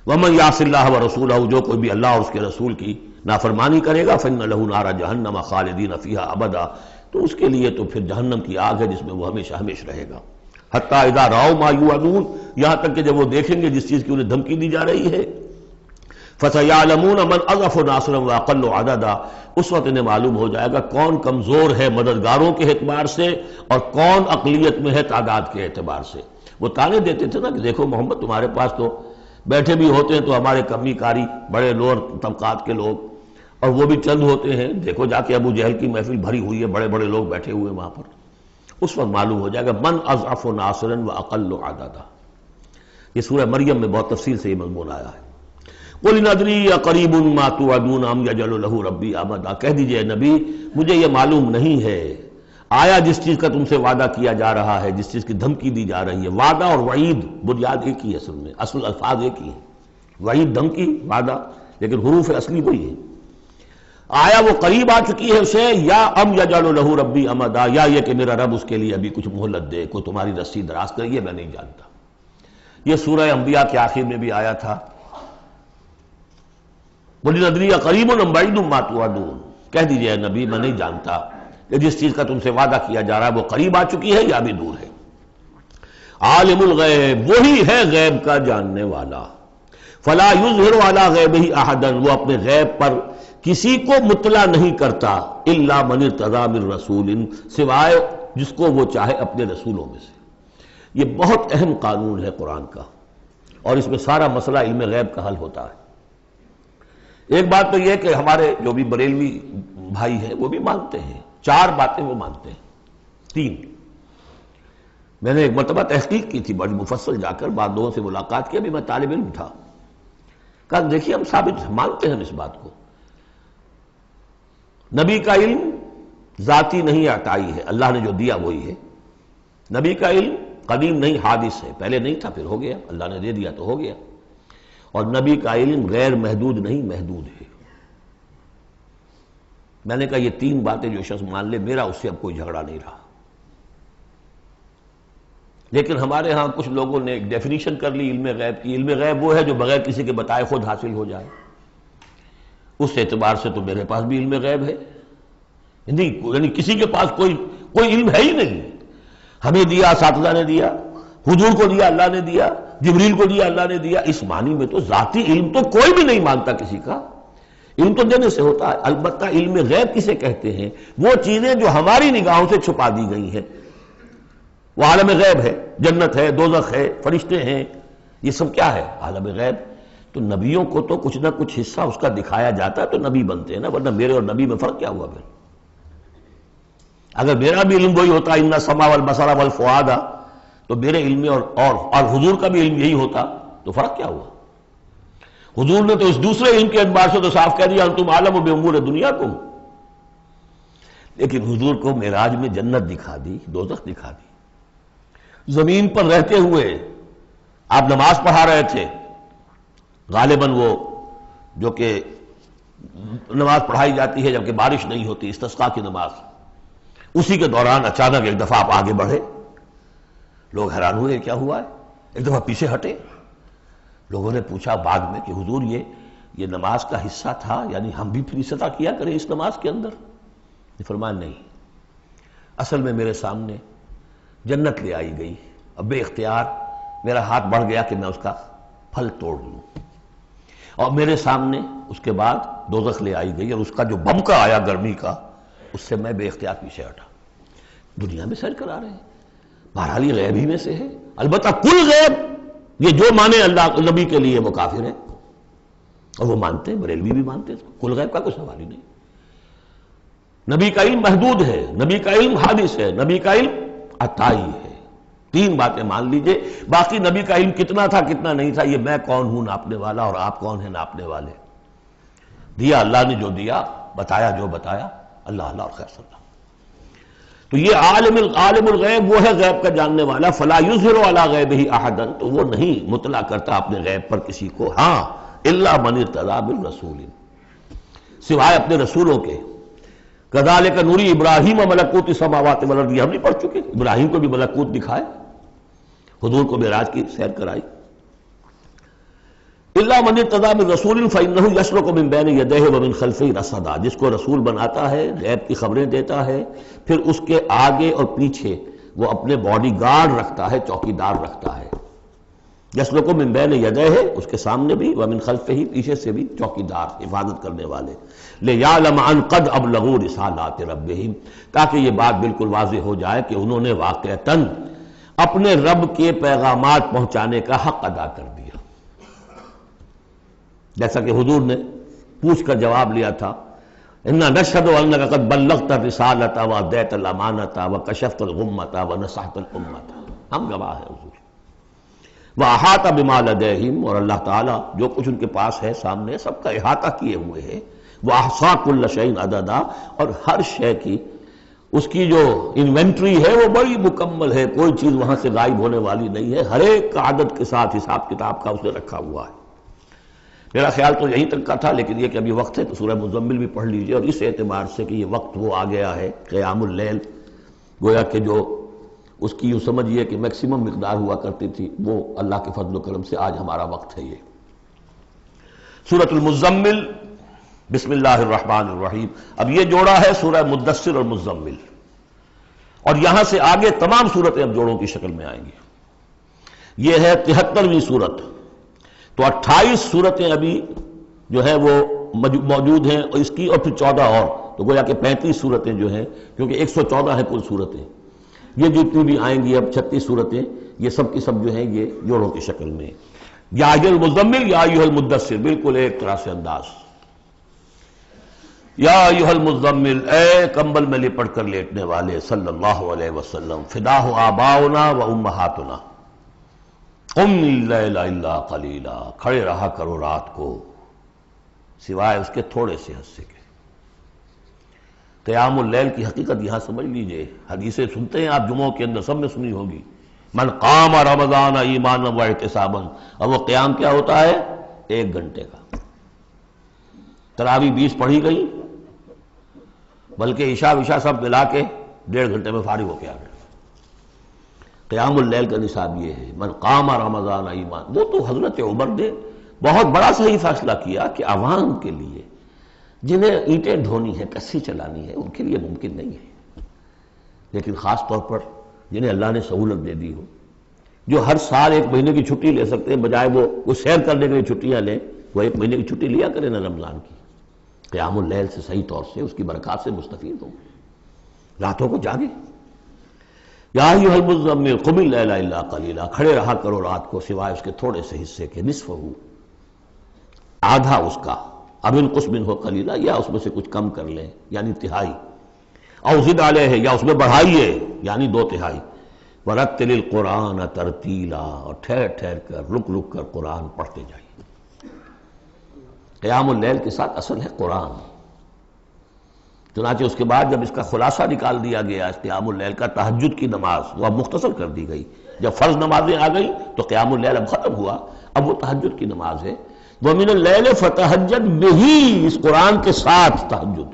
[SPEAKER 1] وَمَن يَعْصِ اللَّهَ وَرَسُولَهُ، جو کوئی بھی اللہ اور اس کے رسول کی نافرمانی کرے گا، فَإِنَّ لَهُ نَارَ جَهَنَّمَ خَالِدِينَ فِيهَا أَبَدًا، تو اس کے لیے تو پھر جہنم کی آگ ہے جس میں وہ ہمیشہ ہمیشہ رہے گا۔ حتیٰ اذا رأوا ما یوعدون، یہاں تک کہ جب وہ دیکھیں گے جس چیز کی انہیں دھمکی دی جا رہی ہے، فَسَيَعْلَمُونَ مَنْ أَضْعَفُ نَاصِرًا وَأَقَلُّ عَدَدًا، اس وقت انہیں معلوم ہو جائے گا کون کمزور ہے مددگاروں کے اعتبار سے اور کون اقلیت میں ہے تعداد کے اعتبار سے۔ وہ تانے دیتے تھے نا کہ دیکھو محمد تمہارے پاس تو بیٹھے بھی ہوتے ہیں تو ہمارے کمی کاری بڑے لوور طبقات کے لوگ، اور وہ بھی چند ہوتے ہیں، دیکھو جا کے ابو جہل کی محفل بھری ہوئی ہے، بڑے بڑے لوگ بیٹھے ہوئے وہاں پر۔ اس وقت معلوم ہو جائے گا من اضعف ناصرا واقل عددا۔ یہ سورہ مریم میں بہت تفصیل سے یہ مضمون آیا ہے۔ قل ان ادری اقریب ما توعدون ام یجعل له ربی امدا، کہہ دیجئے نبی مجھے یہ معلوم نہیں ہے، آیا جس چیز کا تم سے وعدہ کیا جا رہا ہے، جس چیز کی دھمکی دی جا رہی ہے، وعدہ اور وعید بنیاد ایک ہی ہے، اصل میں اصل الفاظ ایک ہی ہیں، وعید دھمکی، وعدہ، لیکن حروف اصلی وہی ہے۔ آیا وہ قریب آ چکی ہے اسے، یا ام یجعل له ربی امدا، یا یہ کہ میرا رب اس کے لیے ابھی کچھ مہلت دے، کوئی تمہاری رسی دراز کرے، یہ میں نہیں جانتا۔ یہ سورہ انبیاء کے آخر میں بھی آیا تھا، قل ان ادری اقریب ام بعید ما توعدون، کہہ دیجئے اے نبی میں نہیں جانتا کہ جس چیز کا تم سے وعدہ کیا جا رہا ہے وہ قریب آ چکی ہے یا بھی دور ہے۔ عالم الغیب، وہی ہے غیب کا جاننے والا، فلا یظہر علی غیبہ احدا، وہ اپنے غیب پر کسی کو مطلع نہیں کرتا، الا من ارتضی من رسول، سوائے جس کو وہ چاہے اپنے رسولوں میں سے۔ یہ بہت اہم قانون ہے قرآن کا، اور اس میں سارا مسئلہ علم غیب کا حل ہوتا ہے۔ ایک بات تو یہ کہ ہمارے جو بھی بریلوی بھائی ہیں وہ بھی مانتے ہیں، 4 باتیں وہ مانتے ہیں، 3۔ میں نے ایک مرتبہ تحقیق کی تھی بڑی مفصل، جا کر بعض لوگوں سے ملاقات کی، ابھی میں طالب علم تھا، کہا دیکھیے ہم ثابت مانتے ہیں اس بات کو، نبی کا علم ذاتی نہیں عطائی ہے، اللہ نے جو دیا وہی ہے، نبی کا علم قدیم نہیں، حادث ہے، پہلے نہیں تھا پھر ہو گیا، اللہ نے دے دیا تو ہو گیا۔ اور نبی کا علم غیر محدود نہیں، محدود ہے۔ میں نے کہا یہ تین باتیں جو شخص مان لے، میرا اس سے اب کوئی جھگڑا نہیں رہا۔ لیکن ہمارے ہاں کچھ لوگوں نے ایک ڈیفینیشن کر لی علم غیب کی، علم غیب وہ ہے جو بغیر کسی کے بتائے خود حاصل ہو جائے۔ اس اعتبار سے تو میرے پاس بھی علم غیب ہے، نہیں یعنی کسی کے پاس کوئی علم ہے ہی نہیں۔ ہمیں دیا اساتذہ نے دیا، حضور کو دیا اللہ نے دیا، جبریل کو دیا اللہ نے دیا، اس معنی میں تو ذاتی علم تو کوئی بھی نہیں مانتا کسی کا، علم تو دینے سے ہوتا ہے۔ البتہ علم غیب کسے کہتے ہیں؟ وہ چیزیں جو ہماری نگاہوں سے چھپا دی گئی ہیں، وہ عالم غیب ہے، جنت ہے، دوزخ ہے، فرشتے ہیں، یہ سب کیا ہے؟ عالم غیب۔ تو نبیوں کو تو کچھ نہ کچھ حصہ اس کا دکھایا جاتا ہے تو نبی بنتے ہیں نا، ورنہ میرے اور نبی میں فرق کیا ہوا پھر؟ اگر میرا بھی علم وہی ہوتا ان السمع والبصر والفؤاد، تو میرے علم اور حضور کا بھی علم یہی ہوتا تو فرق کیا ہوا؟ حضور نے تو اس دوسرے علم کے اعتبار سے تو صاف کہہ دیا انتم عالم بامور دنیاکم، لیکن حضور کو معراج میں جنت دکھا دی، دوزخ دکھا دی۔ زمین پر رہتے ہوئے آپ نماز پڑھا رہے تھے، غالباً وہ جو کہ نماز پڑھائی جاتی ہے جبکہ بارش نہیں ہوتی، استسقاء کی نماز، اسی کے دوران اچانک ایک دفعہ آپ آگے بڑھے، لوگ حیران ہوئے کیا ہوا ہے، ایک دفعہ پیچھے ہٹے۔ لوگوں نے پوچھا بعد میں کہ حضور یہ نماز کا حصہ تھا، یعنی ہم بھی پھر استطاع کیا کریں اس نماز کے اندر؟ یہ فرمایا نہیں، اصل میں میرے سامنے جنت لے آئی گئی، اب بے اختیار میرا ہاتھ بڑھ گیا کہ میں اس کا پھل توڑ لوں، اور میرے سامنے اس کے بعد دوزخ لے آئی گئی، اور اس کا جو بمکا آیا گرمی کا، اس سے میں بے اختیار پیچھے ہٹا۔ دنیا میں سیر کرا رہے ہیں، بہرحال یہ غیب ہی میں سے ہے۔ البتہ کل غیب، یہ جو مانے اللہ نبی کے لیے وہ کافر ہے، اور وہ مانتے ہیں، بریلوی بھی مانتے ہیں، کل غیب کا کوئی سوال ہی نہیں۔ نبی کا علم محدود ہے، نبی کا علم حادث ہے، نبی کا علم عطائی ہے۔ تین باتیں مان لیجئے، باقی نبی کا علم کتنا تھا کتنا نہیں تھا، یہ میں کون ہوں ناپنے والا اور آپ کون ہیں ناپنے والے؟ دیا اللہ نے جو دیا، بتایا جو بتایا، اللہ اللہ اور خیر صلی اللہ۔ تو یہ عالم الغیب وہ ہے غیب کا جاننے والا، فلا یظہر علی غیبہ احدا، تو وہ نہیں مطلع کرتا اپنے غیب پر کسی کو، ہاں الا من ارتضی بالرسول، سوائے اپنے رسولوں کے۔ کذالک نوری ابراہیم ملکوت السماوات والارض، ہم نہیں پڑھ چکے؟ ابراہیم کو بھی ملکوت دکھائے، حضور کو معراج کی سیر کرائی۔ الا من ارتضی بالرسول فانہ یسلک من بین یدیہ ومن خلفہ رصدا، جس کو رسول بناتا ہے، غیب کی خبریں دیتا ہے، پھر اس کے آگے اور پیچھے وہ اپنے باڈی گارڈ رکھتا ہے، چوکیدار رکھتا ہے۔ یسلک من بین یدیہ، اس کے سامنے بھی، ومن خلفہ، پیچھے سے بھی چوکیدار، حفاظت کرنے والے۔ لیعلم ان قد ابلغوا رسالات ربہم، تاکہ یہ بات بالکل واضح ہو جائے کہ انہوں نے واقعتاً اپنے رب کے پیغامات پہنچانے کا حق ادا کر دیا۔ جیسا کہ حضور نے پوچھ کر جواب لیا تھا، انا نشہد انک قد بلغت الرسالۃ وادیت الامانۃ وکشفت الغمۃ ونصحت الامۃ، ہم گواہ ہیں حضور۔ واحاط بما لدیہم، اور اللہ تعالیٰ جو کچھ ان کے پاس ہے سامنے سب کا احاطہ کیے ہوئے ہے۔ واحصا کل شیء عددا، اور ہر شے کی اس کی جو انوینٹری ہے وہ بڑی مکمل ہے، کوئی چیز وہاں سے غائب ہونے والی نہیں ہے، ہر ایک کا عدد کے ساتھ حساب کتاب کا اس نے رکھا ہوا ہے۔ میرا خیال تو یہیں تک کا تھا، لیکن یہ کہ ابھی وقت ہے تو سورہ مزمل بھی پڑھ لیجئے، اور اس اعتبار سے کہ یہ وقت وہ آ گیا ہے قیام اللیل، گویا کہ جو اس کی یوں سمجھیے کہ میکسیمم مقدار ہوا کرتی تھی، وہ اللہ کے فضل و کرم سے آج ہمارا وقت ہے۔ یہ سورۃ المزمل، بسم اللہ الرحمن الرحیم۔ اب یہ جوڑا ہے سورہ مدثر اور مزمل، اور یہاں سے آگے تمام سورتیں اب جوڑوں کی شکل میں آئیں گی۔ یہ ہے 73ویں سورت، تو 28 سورتیں ابھی جو ہے وہ موجود ہیں، اور اس کی اور پھر 14 اور، تو گویا کہ 35 سورتیں جو ہیں، کیونکہ 114 ہیں کل سورتیں، یہ جتنی بھی آئیں گی اب 36 سورتیں، یہ سب کی سب جو ہیں یہ جوڑوں کی شکل میں۔ یا ایھا المزمل یا ایھا المدثر، بالکل ایک طرح سے انداز۔ یا ایھا المزمل، اے کمبل میں لپٹ کر لیٹنے والے، صلی اللہ علیہ وسلم، فداہ آباؤنا و امہاتنا، قم اللیل الا قلیلا، کھڑے رہا کرو رات کو سوائے اس کے تھوڑے سے حصے کے۔ قیام اللیل کی حقیقت یہاں سمجھ لیجئے، حدیثیں سنتے ہیں آپ جمعوں کے اندر، سب نے سنی ہوگی، من قام رمضان ایمانا واحتسابا، اور وہ قیام کیا ہوتا ہے؟ 1 گھنٹے کا۔ تراویح 20 پڑھی گئی، بلکہ عشاء وشاء سب ملا کے 1.5 گھنٹے میں فارغ ہو کے آ گئے۔ قیام اللیل کا نصاب یہ ہے، من قام رمضان ایمان۔ وہ تو حضرت عمر نے بہت بڑا صحیح فیصلہ کیا کہ عوام کے لیے جنہیں اینٹیں ڈھونی ہے، کسی چلانی ہے، ان کے لیے ممکن نہیں ہے، لیکن خاص طور پر جنہیں اللہ نے سہولت دے دی ہو، جو ہر سال 1 مہینے کی چھٹی لے سکتے ہیں، بجائے وہ سیر کرنے کے لیے چھٹیاں لیں، وہ 1 مہینے کی چھٹی لیا کریں نا رمضان کی، قیام اللیل سے صحیح طور سے اس کی برکات سے مستفید ہوں، راتوں کو جاگیں۔ یا ایھا المزمل قم اللیل الا قلیلا، کھڑے رہا کرو رات کو سوائے اس کے تھوڑے سے حصے کے، نصفہ، آدھا اس کا، اب انقص منہ قلیلا، یا اس میں سے کچھ کم کر لیں یعنی تہائی، او زد علیہ، یا اس میں بڑھائیے یعنی 2/3، ورتل القرآن ترتیلا، اور ٹھہر ٹھہر کر رک رک کر قرآن پڑھتے جائیے۔ قیام اللیل کے ساتھ اصل ہے قرآن۔ چنانچہ اس کے بعد جب اس کا خلاصہ نکال دیا گیا اس قیام اللیل کا، تہجد کی نماز وہ اب مختصر کر دی گئی، جب فرض نمازیں آ گئی تو قیام اللیل اب ختم ہوا، اب وہ تہجد کی نماز ہے۔ وَمِنَ اللَّيْلِ فَتَہجد بِهِ، اس قرآن کے ساتھ تہجد،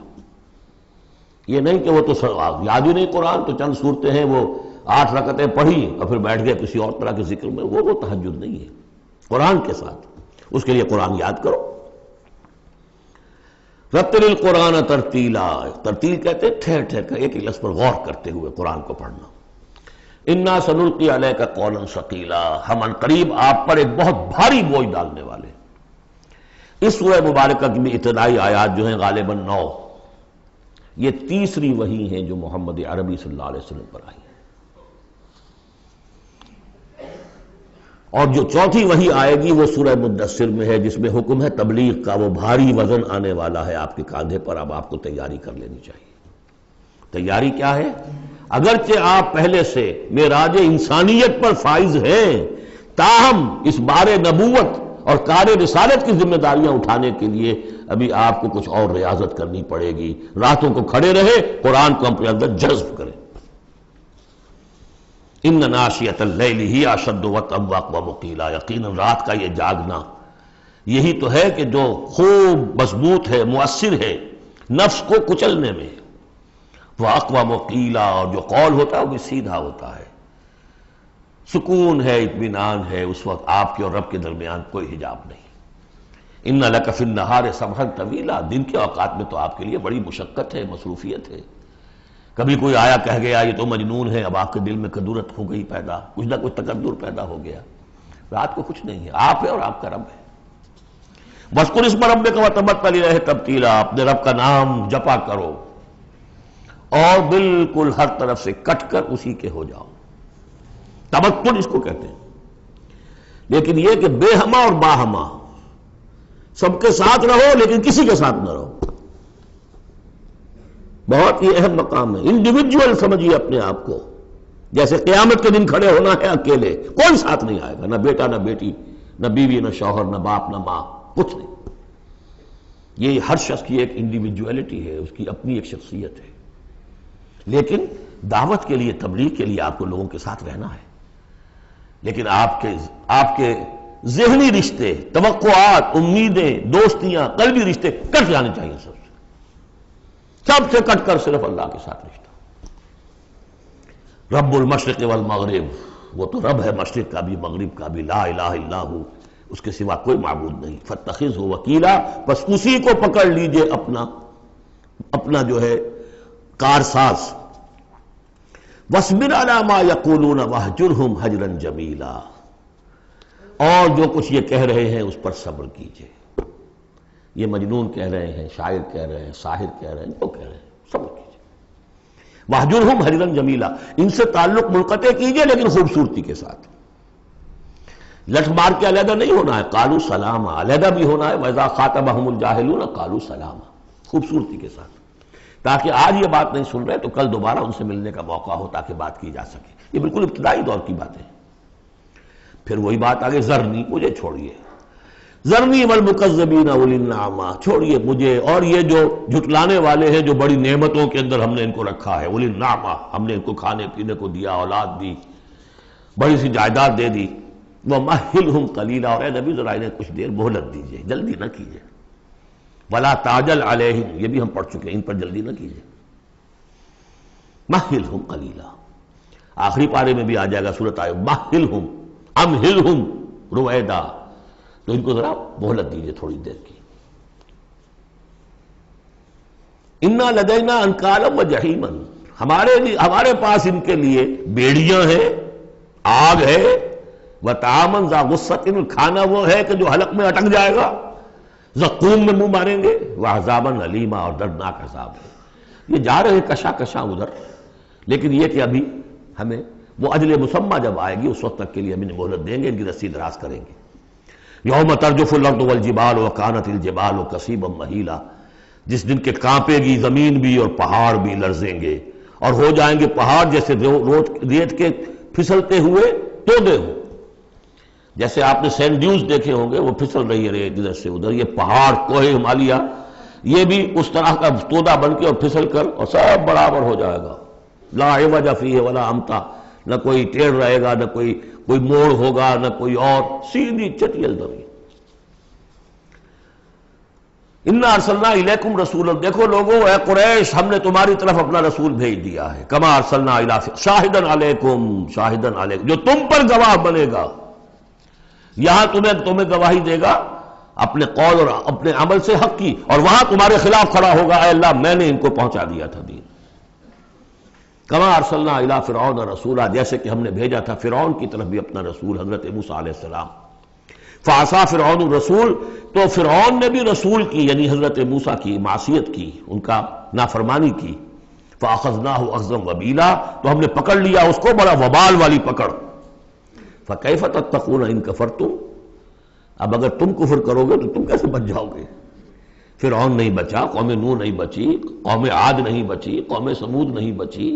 [SPEAKER 1] یہ نہیں کہ وہ تو یاد ہی نہیں قرآن تو چند صورتیں ہیں وہ 8 رکعتیں پڑھی اور پھر بیٹھ گئے کسی اور طرح کے ذکر میں، وہ تہجد نہیں ہے، قرآن کے ساتھ، اس کے لیے قرآن یاد کرو۔ رتل القرآن ترتیلا، ترتیل کہتے ہیں ٹھہر ٹھہر کر ایک لفظ پر غور کرتے ہوئے قرآن کو پڑھنا۔ انا سنلقی علیک قولا ثقیلا، ہم عنقریب آپ پر ایک بہت بھاری بوجھ ڈالنے والے۔ اس سورہ مبارکہ کی بھی ابتدائی آیات جو ہیں غالباً 9، یہ تیسری وحی ہیں جو محمد عربی صلی اللہ علیہ وسلم پر آئی ہیں، اور جو چوتھی وحی آئے گی وہ سورہ مدثر میں ہے، جس میں حکم ہے تبلیغ کا، وہ بھاری وزن آنے والا ہے آپ کے کاندھے پر، اب آپ کو تیاری کر لینی چاہیے۔ تیاری کیا ہے؟ اگرچہ آپ پہلے سے معراج انسانیت پر فائز ہیں، تاہم اس بار نبوت اور کار رسالت کی ذمہ داریاں اٹھانے کے لیے ابھی آپ کو کچھ اور ریاضت کرنی پڑے گی۔ راتوں کو کھڑے رہے، قرآن کو اپنے اندر جذب کریں۔ ان ناشیۃ اللیل ہی اشد وطئا واقوم قیلا، یقیناً رات کا یہ جاگنا یہی تو ہے کہ جو خوب مضبوط ہے، مؤثر ہے نفس کو کچلنے میں، واقوم قیلا، اور جو قول ہوتا ہے وہ بھی سیدھا ہوتا ہے، سکون ہے، اطمینان ہے، اس وقت آپ کے اور رب کے درمیان کوئی حجاب نہیں۔ ان لک فی النہار سبحا طویلا، دن کے اوقات میں تو آپ کے لیے بڑی مشقت ہے، مصروفیت ہے۔ کبھی کوئی آیا کہہ گیا یہ تو مجنون ہے، اب آپ کے دل میں کدورت ہو گئی پیدا، کچھ نہ کچھ تکدر پیدا ہو گیا۔ رات کو کچھ نہیں ہے، آپ ہے اور آپ کا رب ہے۔ وَاذْكُرِ اسْمَ رَبِّكَ وَتَبَتَّلْ إِلَيْهِ تَبْتِيلًا، اپنے رب کا نام جپا کرو اور بالکل ہر طرف سے کٹ کر اسی کے ہو جاؤ۔ تبتل اس کو کہتے ہیں، لیکن یہ کہ بے ہما اور باہما، سب کے ساتھ رہو لیکن کسی کے ساتھ نہ رہو، بہت ہی اہم مقام ہے۔ انڈیویجول سمجھیے اپنے آپ کو، جیسے قیامت کے دن کھڑے ہونا ہے اکیلے، کوئی ساتھ نہیں آئے گا، نہ بیٹا نہ بیٹی، نہ بیوی نہ شوہر، نہ باپ نہ ماں، کچھ نہیں۔ یہ ہر شخص کی ایک انڈیویجویلٹی ہے، اس کی اپنی ایک شخصیت ہے، لیکن دعوت کے لیے، تبلیغ کے لیے آپ کو لوگوں کے ساتھ رہنا ہے، لیکن آپ کے ذہنی رشتے، توقعات، امیدیں، دوستیاں، قلبی رشتے کٹ جانے چاہیے، سب سے کٹ کر صرف اللہ کے ساتھ رشتہ۔ رب المشرق والمغرب، وہ تو رب ہے مشرق کا بھی مغرب کا بھی، لا الہ الا ہو، اس کے سوا کوئی معبود نہیں۔ فاتخذہ وکیلا، بس اسی کو پکڑ لیجئے اپنا جو ہے کارساز۔ وَاصْبِرْ عَلَىٰ مَا يَقُولُونَ وَاهْجُرْهُمْ هَجْرًا جَمِيلًا، اور جو کچھ یہ کہہ رہے ہیں اس پر صبر کیجئے۔ یہ مجنون کہہ رہے ہیں، شاعر کہہ رہے ہیں، ساحر کہہ رہے ہیں، جو کہہ رہے ہیں، صبر کیجئے۔ وَاهْجُرْهُمْ هَجْرًا جَمِيلًا، ان سے تعلق منقطع کیجئے لیکن خوبصورتی کے ساتھ، لٹ مار کے علیحدہ نہیں ہونا ہے، قالوا سلاما، علیحدہ بھی ہونا ہے، وَإِذَا خَاطَبَهُمُ الْجَاهِلُونَ قَالُوا سَلَامًا، خوبصورتی کے ساتھ، تاکہ آج یہ بات نہیں سن رہے تو کل دوبارہ ان سے ملنے کا موقع ہو، تاکہ بات کی جا سکے۔ یہ بالکل ابتدائی دور کی باتیں ہیں۔ پھر وہی بات آگے، ذرنی، مجھے چھوڑیے، ذرنی والمکذبین اولی النعمہ، چھوڑیے مجھے اور یہ جو جھٹلانے والے ہیں، جو بڑی نعمتوں کے اندر ہم نے ان کو رکھا ہے، اولی النعمہ، ہم نے ان کو کھانے پینے کو دیا، اولاد دی، بڑی سی جائیداد دے دی. وَمَهِّلْهُمْ قَلِيلًا، اور اے نبی ذرا انہیں کچھ دیر مہلت دیجیے، جلدی نہ کیجیے. وَلَا تَعْجَلْ عَلَيْهِمْ، یہ بھی ہم پڑھ چکے ہیں، ان پر جلدی نہ کیجیے. مَهِّلْهُمْ قَلِيلًا، آخری پارے میں بھی آ جائے گا سورۃ آئے مَهِّلْهُمْ أَمْهِلْهُمْ رُوَيْدًا، تو ان کو ذرا مہلت دیجیے تھوڑی دیر کی. اِنَّا لَدَيْنَا أَنْكَالًا وَجَحِيمًا، ہمارے پاس ان کے لیے بیڑیاں ہیں، آگ ہے. وَطَعَامًا ذَا غُصَّةٍ، کھانا وہ ہے کہ جو حلق میں اٹک جائے گا، زقوم میں منہ ماریں گے. وَعَذَابًا أَلِيمًا، اور دردناک عذاب ہے. یہ جا رہے کشا کشا ادھر، لیکن یہ کہ ابھی ہمیں وہ اجل مسمى جب آئے گی اس وقت تک کے لیے ہم انہیں مہلت دیں گے، ان کی رسی دراز کریں گے. یوم ترجف الارض والجبال وکانت الجبال کثیبا مہیلا، جس دن کے کانپے گی زمین بھی اور پہاڑ بھی لرزیں گے، اور ہو جائیں گے پہاڑ جیسے ریت کے پھسلتے ہوئے تودے ہوں. جیسے آپ نے سینڈ ڈیوز دیکھے ہوں گے، وہ پھسل رہی ہے ریت ادھر سے ادھر. یہ پہاڑ کوہ ہمالیہ یہ بھی اس طرح کا تودا بن کے اور پھسل کر اور سب برابر ہو جائے گا. لا عوج فیہ ولا امتا، نہ کوئی ٹیڑھ رہے گا، نہ کوئی موڑ ہوگا، نہ کوئی اور، سیدھی چٹیل زمین. انا ارسلنا الیکم رسولا، دیکھو لوگو اے قریش، ہم نے تمہاری طرف اپنا رسول بھیج دیا ہے. کما ارسلنا الی شاہدا علیکم، شاہدا علیکم، جو تم پر گواہ بنے گا. یہاں تمہیں گواہی دے گا اپنے قول اور اپنے عمل سے حق کی، اور وہاں تمہارے خلاف کھڑا ہوگا، اے اللہ میں نے ان کو پہنچا دیا تھا دین. کما ارسلنا الی فرعون رسولا، جیسے کہ ہم نے بھیجا تھا فرعون کی طرف بھی اپنا رسول حضرت موسیٰ علیہ السلام. فعصا فرعون الرسول، تو فرعون نے بھی رسول کی یعنی حضرت موسیٰ کی معصیت کی، ان کا نافرمانی کی. فاخذناہ اخذا وبیلا، تو ہم نے پکڑ لیا اس کو بڑا وبال والی پکڑ. فکیف تتقون ان کفرتم، اب اگر تم کفر کرو گے تو تم کیسے بچ جاؤ گے؟ فرعون نہیں بچا، قوم نوح نہیں بچی، قوم عاد نہیں بچی، قوم سمود نہیں بچی،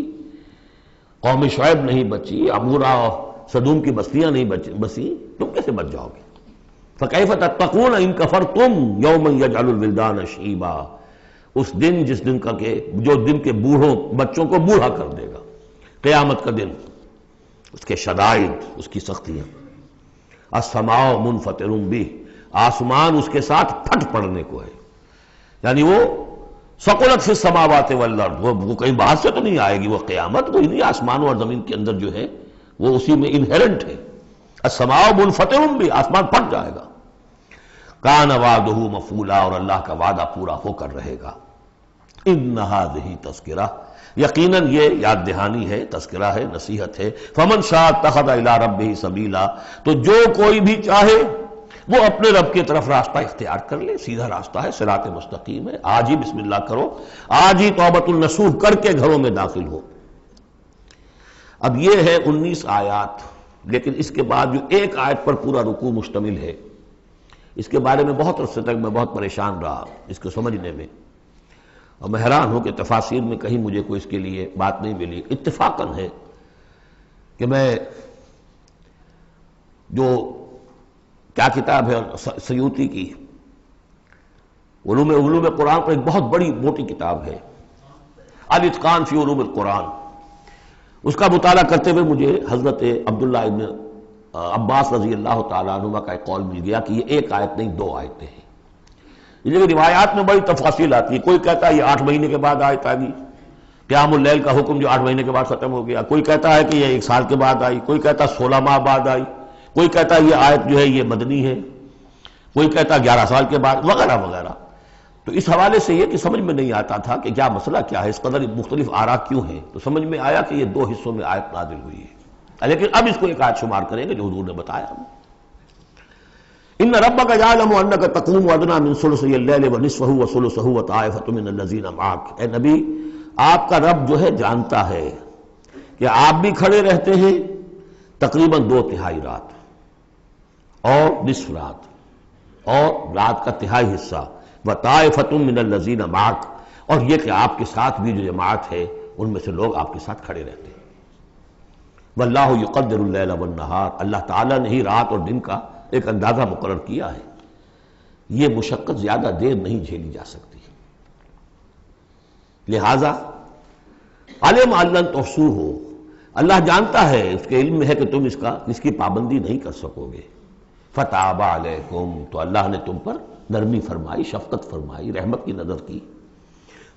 [SPEAKER 1] قوم شعیب نہیں بچی، عمورہ اور صدوم کی بستیاں نہیں بسی، تم کیسے بچ جاؤ گے؟ فکیف تتقون ان کفرتم یوما یجعل الولدان شیبا، اس دن جس دن کا کہ جو دن کے بوڑھوں بچوں کو بوڑھا کر دے گا. قیامت کا دن، اس کے شدائد، اس کی سختیاں. السماء منفطر بہ، آسمان اس کے ساتھ پھٹ پڑنے کو ہے، یعنی وہ ثقلت فی السماوات والارض، وہ کہیں باہر سے تو نہیں آئے گی، وہ قیامت کو انہی آسمانوں اور زمین کے اندر جو ہے وہ اسی میں انہیرنٹ ہے. السماء منفطر بہ، آسمان پھٹ جائے گا. کان وعدہ مفعولا، اور اللہ کا وعدہ پورا ہو کر رہے گا. ان ھذہ تذکرہ، یقیناً یہ یاد دہانی ہے، تذکرہ ہے، نصیحت ہے. فمن شاء اتخذ الی ربہ سبیلا، تو جو کوئی بھی چاہے وہ اپنے رب کی طرف راستہ اختیار کر لے، سیدھا راستہ ہے، صراط مستقیم ہے. آج ہی بسم اللہ کرو، آج ہی توبۃ النصوح کر کے گھروں میں داخل ہو. اب یہ ہے 19 آیات، لیکن اس کے بعد جو ایک آیت پر پورا رکوع مشتمل ہے، اس کے بارے میں بہت عرصے تک میں بہت پریشان رہا اس کو سمجھنے میں، اور میں حیران ہوں کہ تفاسیر میں کہیں مجھے کوئی اس کے لیے بات نہیں ملی. اتفاقاً ہے کہ میں جو کیا کتاب ہے سیوطی کی علوم قرآن پر ایک بہت بڑی موٹی کتاب ہے الاتقان فی علوم القرآن، اس کا مطالعہ کرتے ہوئے مجھے حضرت عبداللہ ابن عباس رضی اللہ تعالیٰ عنہما کا ایک قول مل گیا کہ یہ ایک آیت نہیں 2 آیتیں ہیں. لیکن روایات میں بڑی تفاصیل آتی ہے. کوئی کہتا ہے یہ 8 مہینے کے بعد آیت آ گئی، قیام اللیل کا حکم جو 8 مہینے کے بعد ختم ہو گیا. کوئی کہتا ہے کہ یہ 1 سال کے بعد آئی، کوئی کہتا ہے 16 ماہ بعد آئی، کوئی کہتا ہے یہ آیت جو ہے یہ مدنی ہے، کوئی کہتا ہے 11 سال کے بعد، وغیرہ وغیرہ. تو اس حوالے سے یہ کہ سمجھ میں نہیں آتا تھا کہ کیا مسئلہ کیا ہے، اس قدر مختلف آراء کیوں ہیں. تو سمجھ میں آیا کہ یہ 2 حصوں میں آیت نازل ہوئی ہے، لیکن اب اس کو ایک آیت شمار کریں گے جو حضور نے بتایا. ان ربک یعلم انک تقوم ادنی من ثلثی اللیل ونصفہ وثلثہ وطائفۃ من الذین معک، اے نبی آپ کا رب جو ہے جانتا ہے کہ آپ بھی کھڑے رہتے ہیں تقریباً 2/3 رات اور نصف رات اور رات کا تہائی حصہ، وطائفۃ من الذین معک، اور یہ کہ آپ کے ساتھ بھی جو جماعت ہے ان میں سے لوگ آپ کے ساتھ کھڑے رہتے ہیں. واللہ یقدر اللیل والنہار، اللہ تعالیٰ نے ہی رات اور دن کا ایک اندازہ مقرر کیا ہے. یہ مشقت زیادہ دیر نہیں جھیلی جا سکتی، لہذا علم ان لن تحصوہ، اللہ جانتا ہے، اس کے علم میں ہے کہ تم اس کی پابندی نہیں کر سکو گے۔ فتاب علیکم، تو اللہ نے تم پر نرمی فرمائی، شفقت فرمائی، رحمت کی نظر کی۔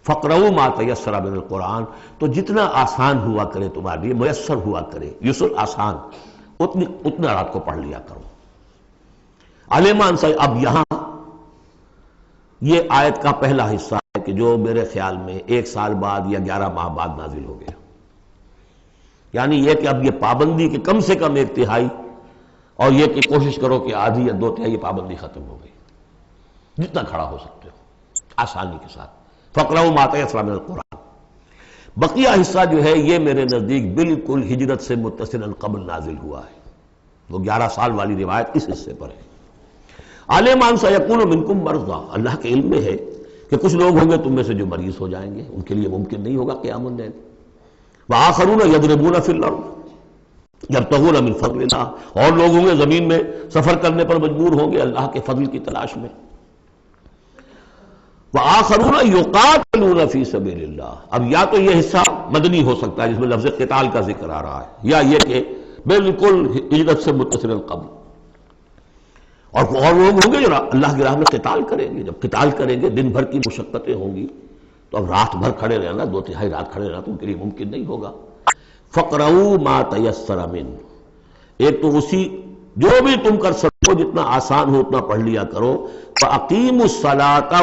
[SPEAKER 1] فقرؤوا ما تیسر من القرآن، تو جتنا آسان ہوا کرے تمہارے لیے، میسر ہوا کرے، یسر آسان، اتنا رات کو پڑھ لیا کرو۔ علیمان سے اب یہاں یہ آیت کا پہلا حصہ ہے کہ جو میرے خیال میں 1 سال بعد یا 11 ماہ بعد نازل ہو گیا، یعنی یہ کہ اب یہ پابندی کے کم سے کم 1/3 اور یہ کہ کوشش کرو کہ آدھی یا 2/3 یہ پابندی ختم ہو گئی، جتنا کھڑا ہو سکتے ہو آسانی کے ساتھ۔ فقرؤوا ما تیسر من القرآن، بقیہ حصہ جو ہے یہ میرے نزدیک بالکل ہجرت سے متصلا قبل نازل ہوا ہے، وہ 11 سال والی روایت اس حصے پر ہے۔ عالمان سیکون منکم مرضی، اللہ کے علم میں ہے کہ کچھ لوگ ہوں گے تم میں سے جو مریض ہو جائیں گے، ان کے لیے ممکن نہیں ہوگا قیام اللیل۔ وآخرون یضربون فی الارض یبتغون من فضل اللہ، اور لوگ ہوں گے زمین میں سفر کرنے پر مجبور ہوں گے اللہ کے فضل کی تلاش میں۔ وآخرون یقاتلون فی سبیل اللہ، اب یا تو یہ حصہ مدنی ہو سکتا ہے جس میں لفظ قتال کا ذکر آ رہا ہے، یا یہ کہ بالکل ہجرت سے متصل قبل، اور لوگ ہوں گے جو اللہ کی راہ میں قتال کریں گے۔ جب قتال کریں گے دن بھر کی مشقتیں ہوں گی، تو اب رات بھر کھڑے رہنا، 2/3 رات کھڑے رہنا تو ان کے لیے ممکن نہیں ہوگا۔ فقرؤوا ما تیسر من، ایک تو اسی جو بھی تم کر سکو جتنا آسان ہو اتنا پڑھ لیا کرو۔ فاقیموا الصلاۃ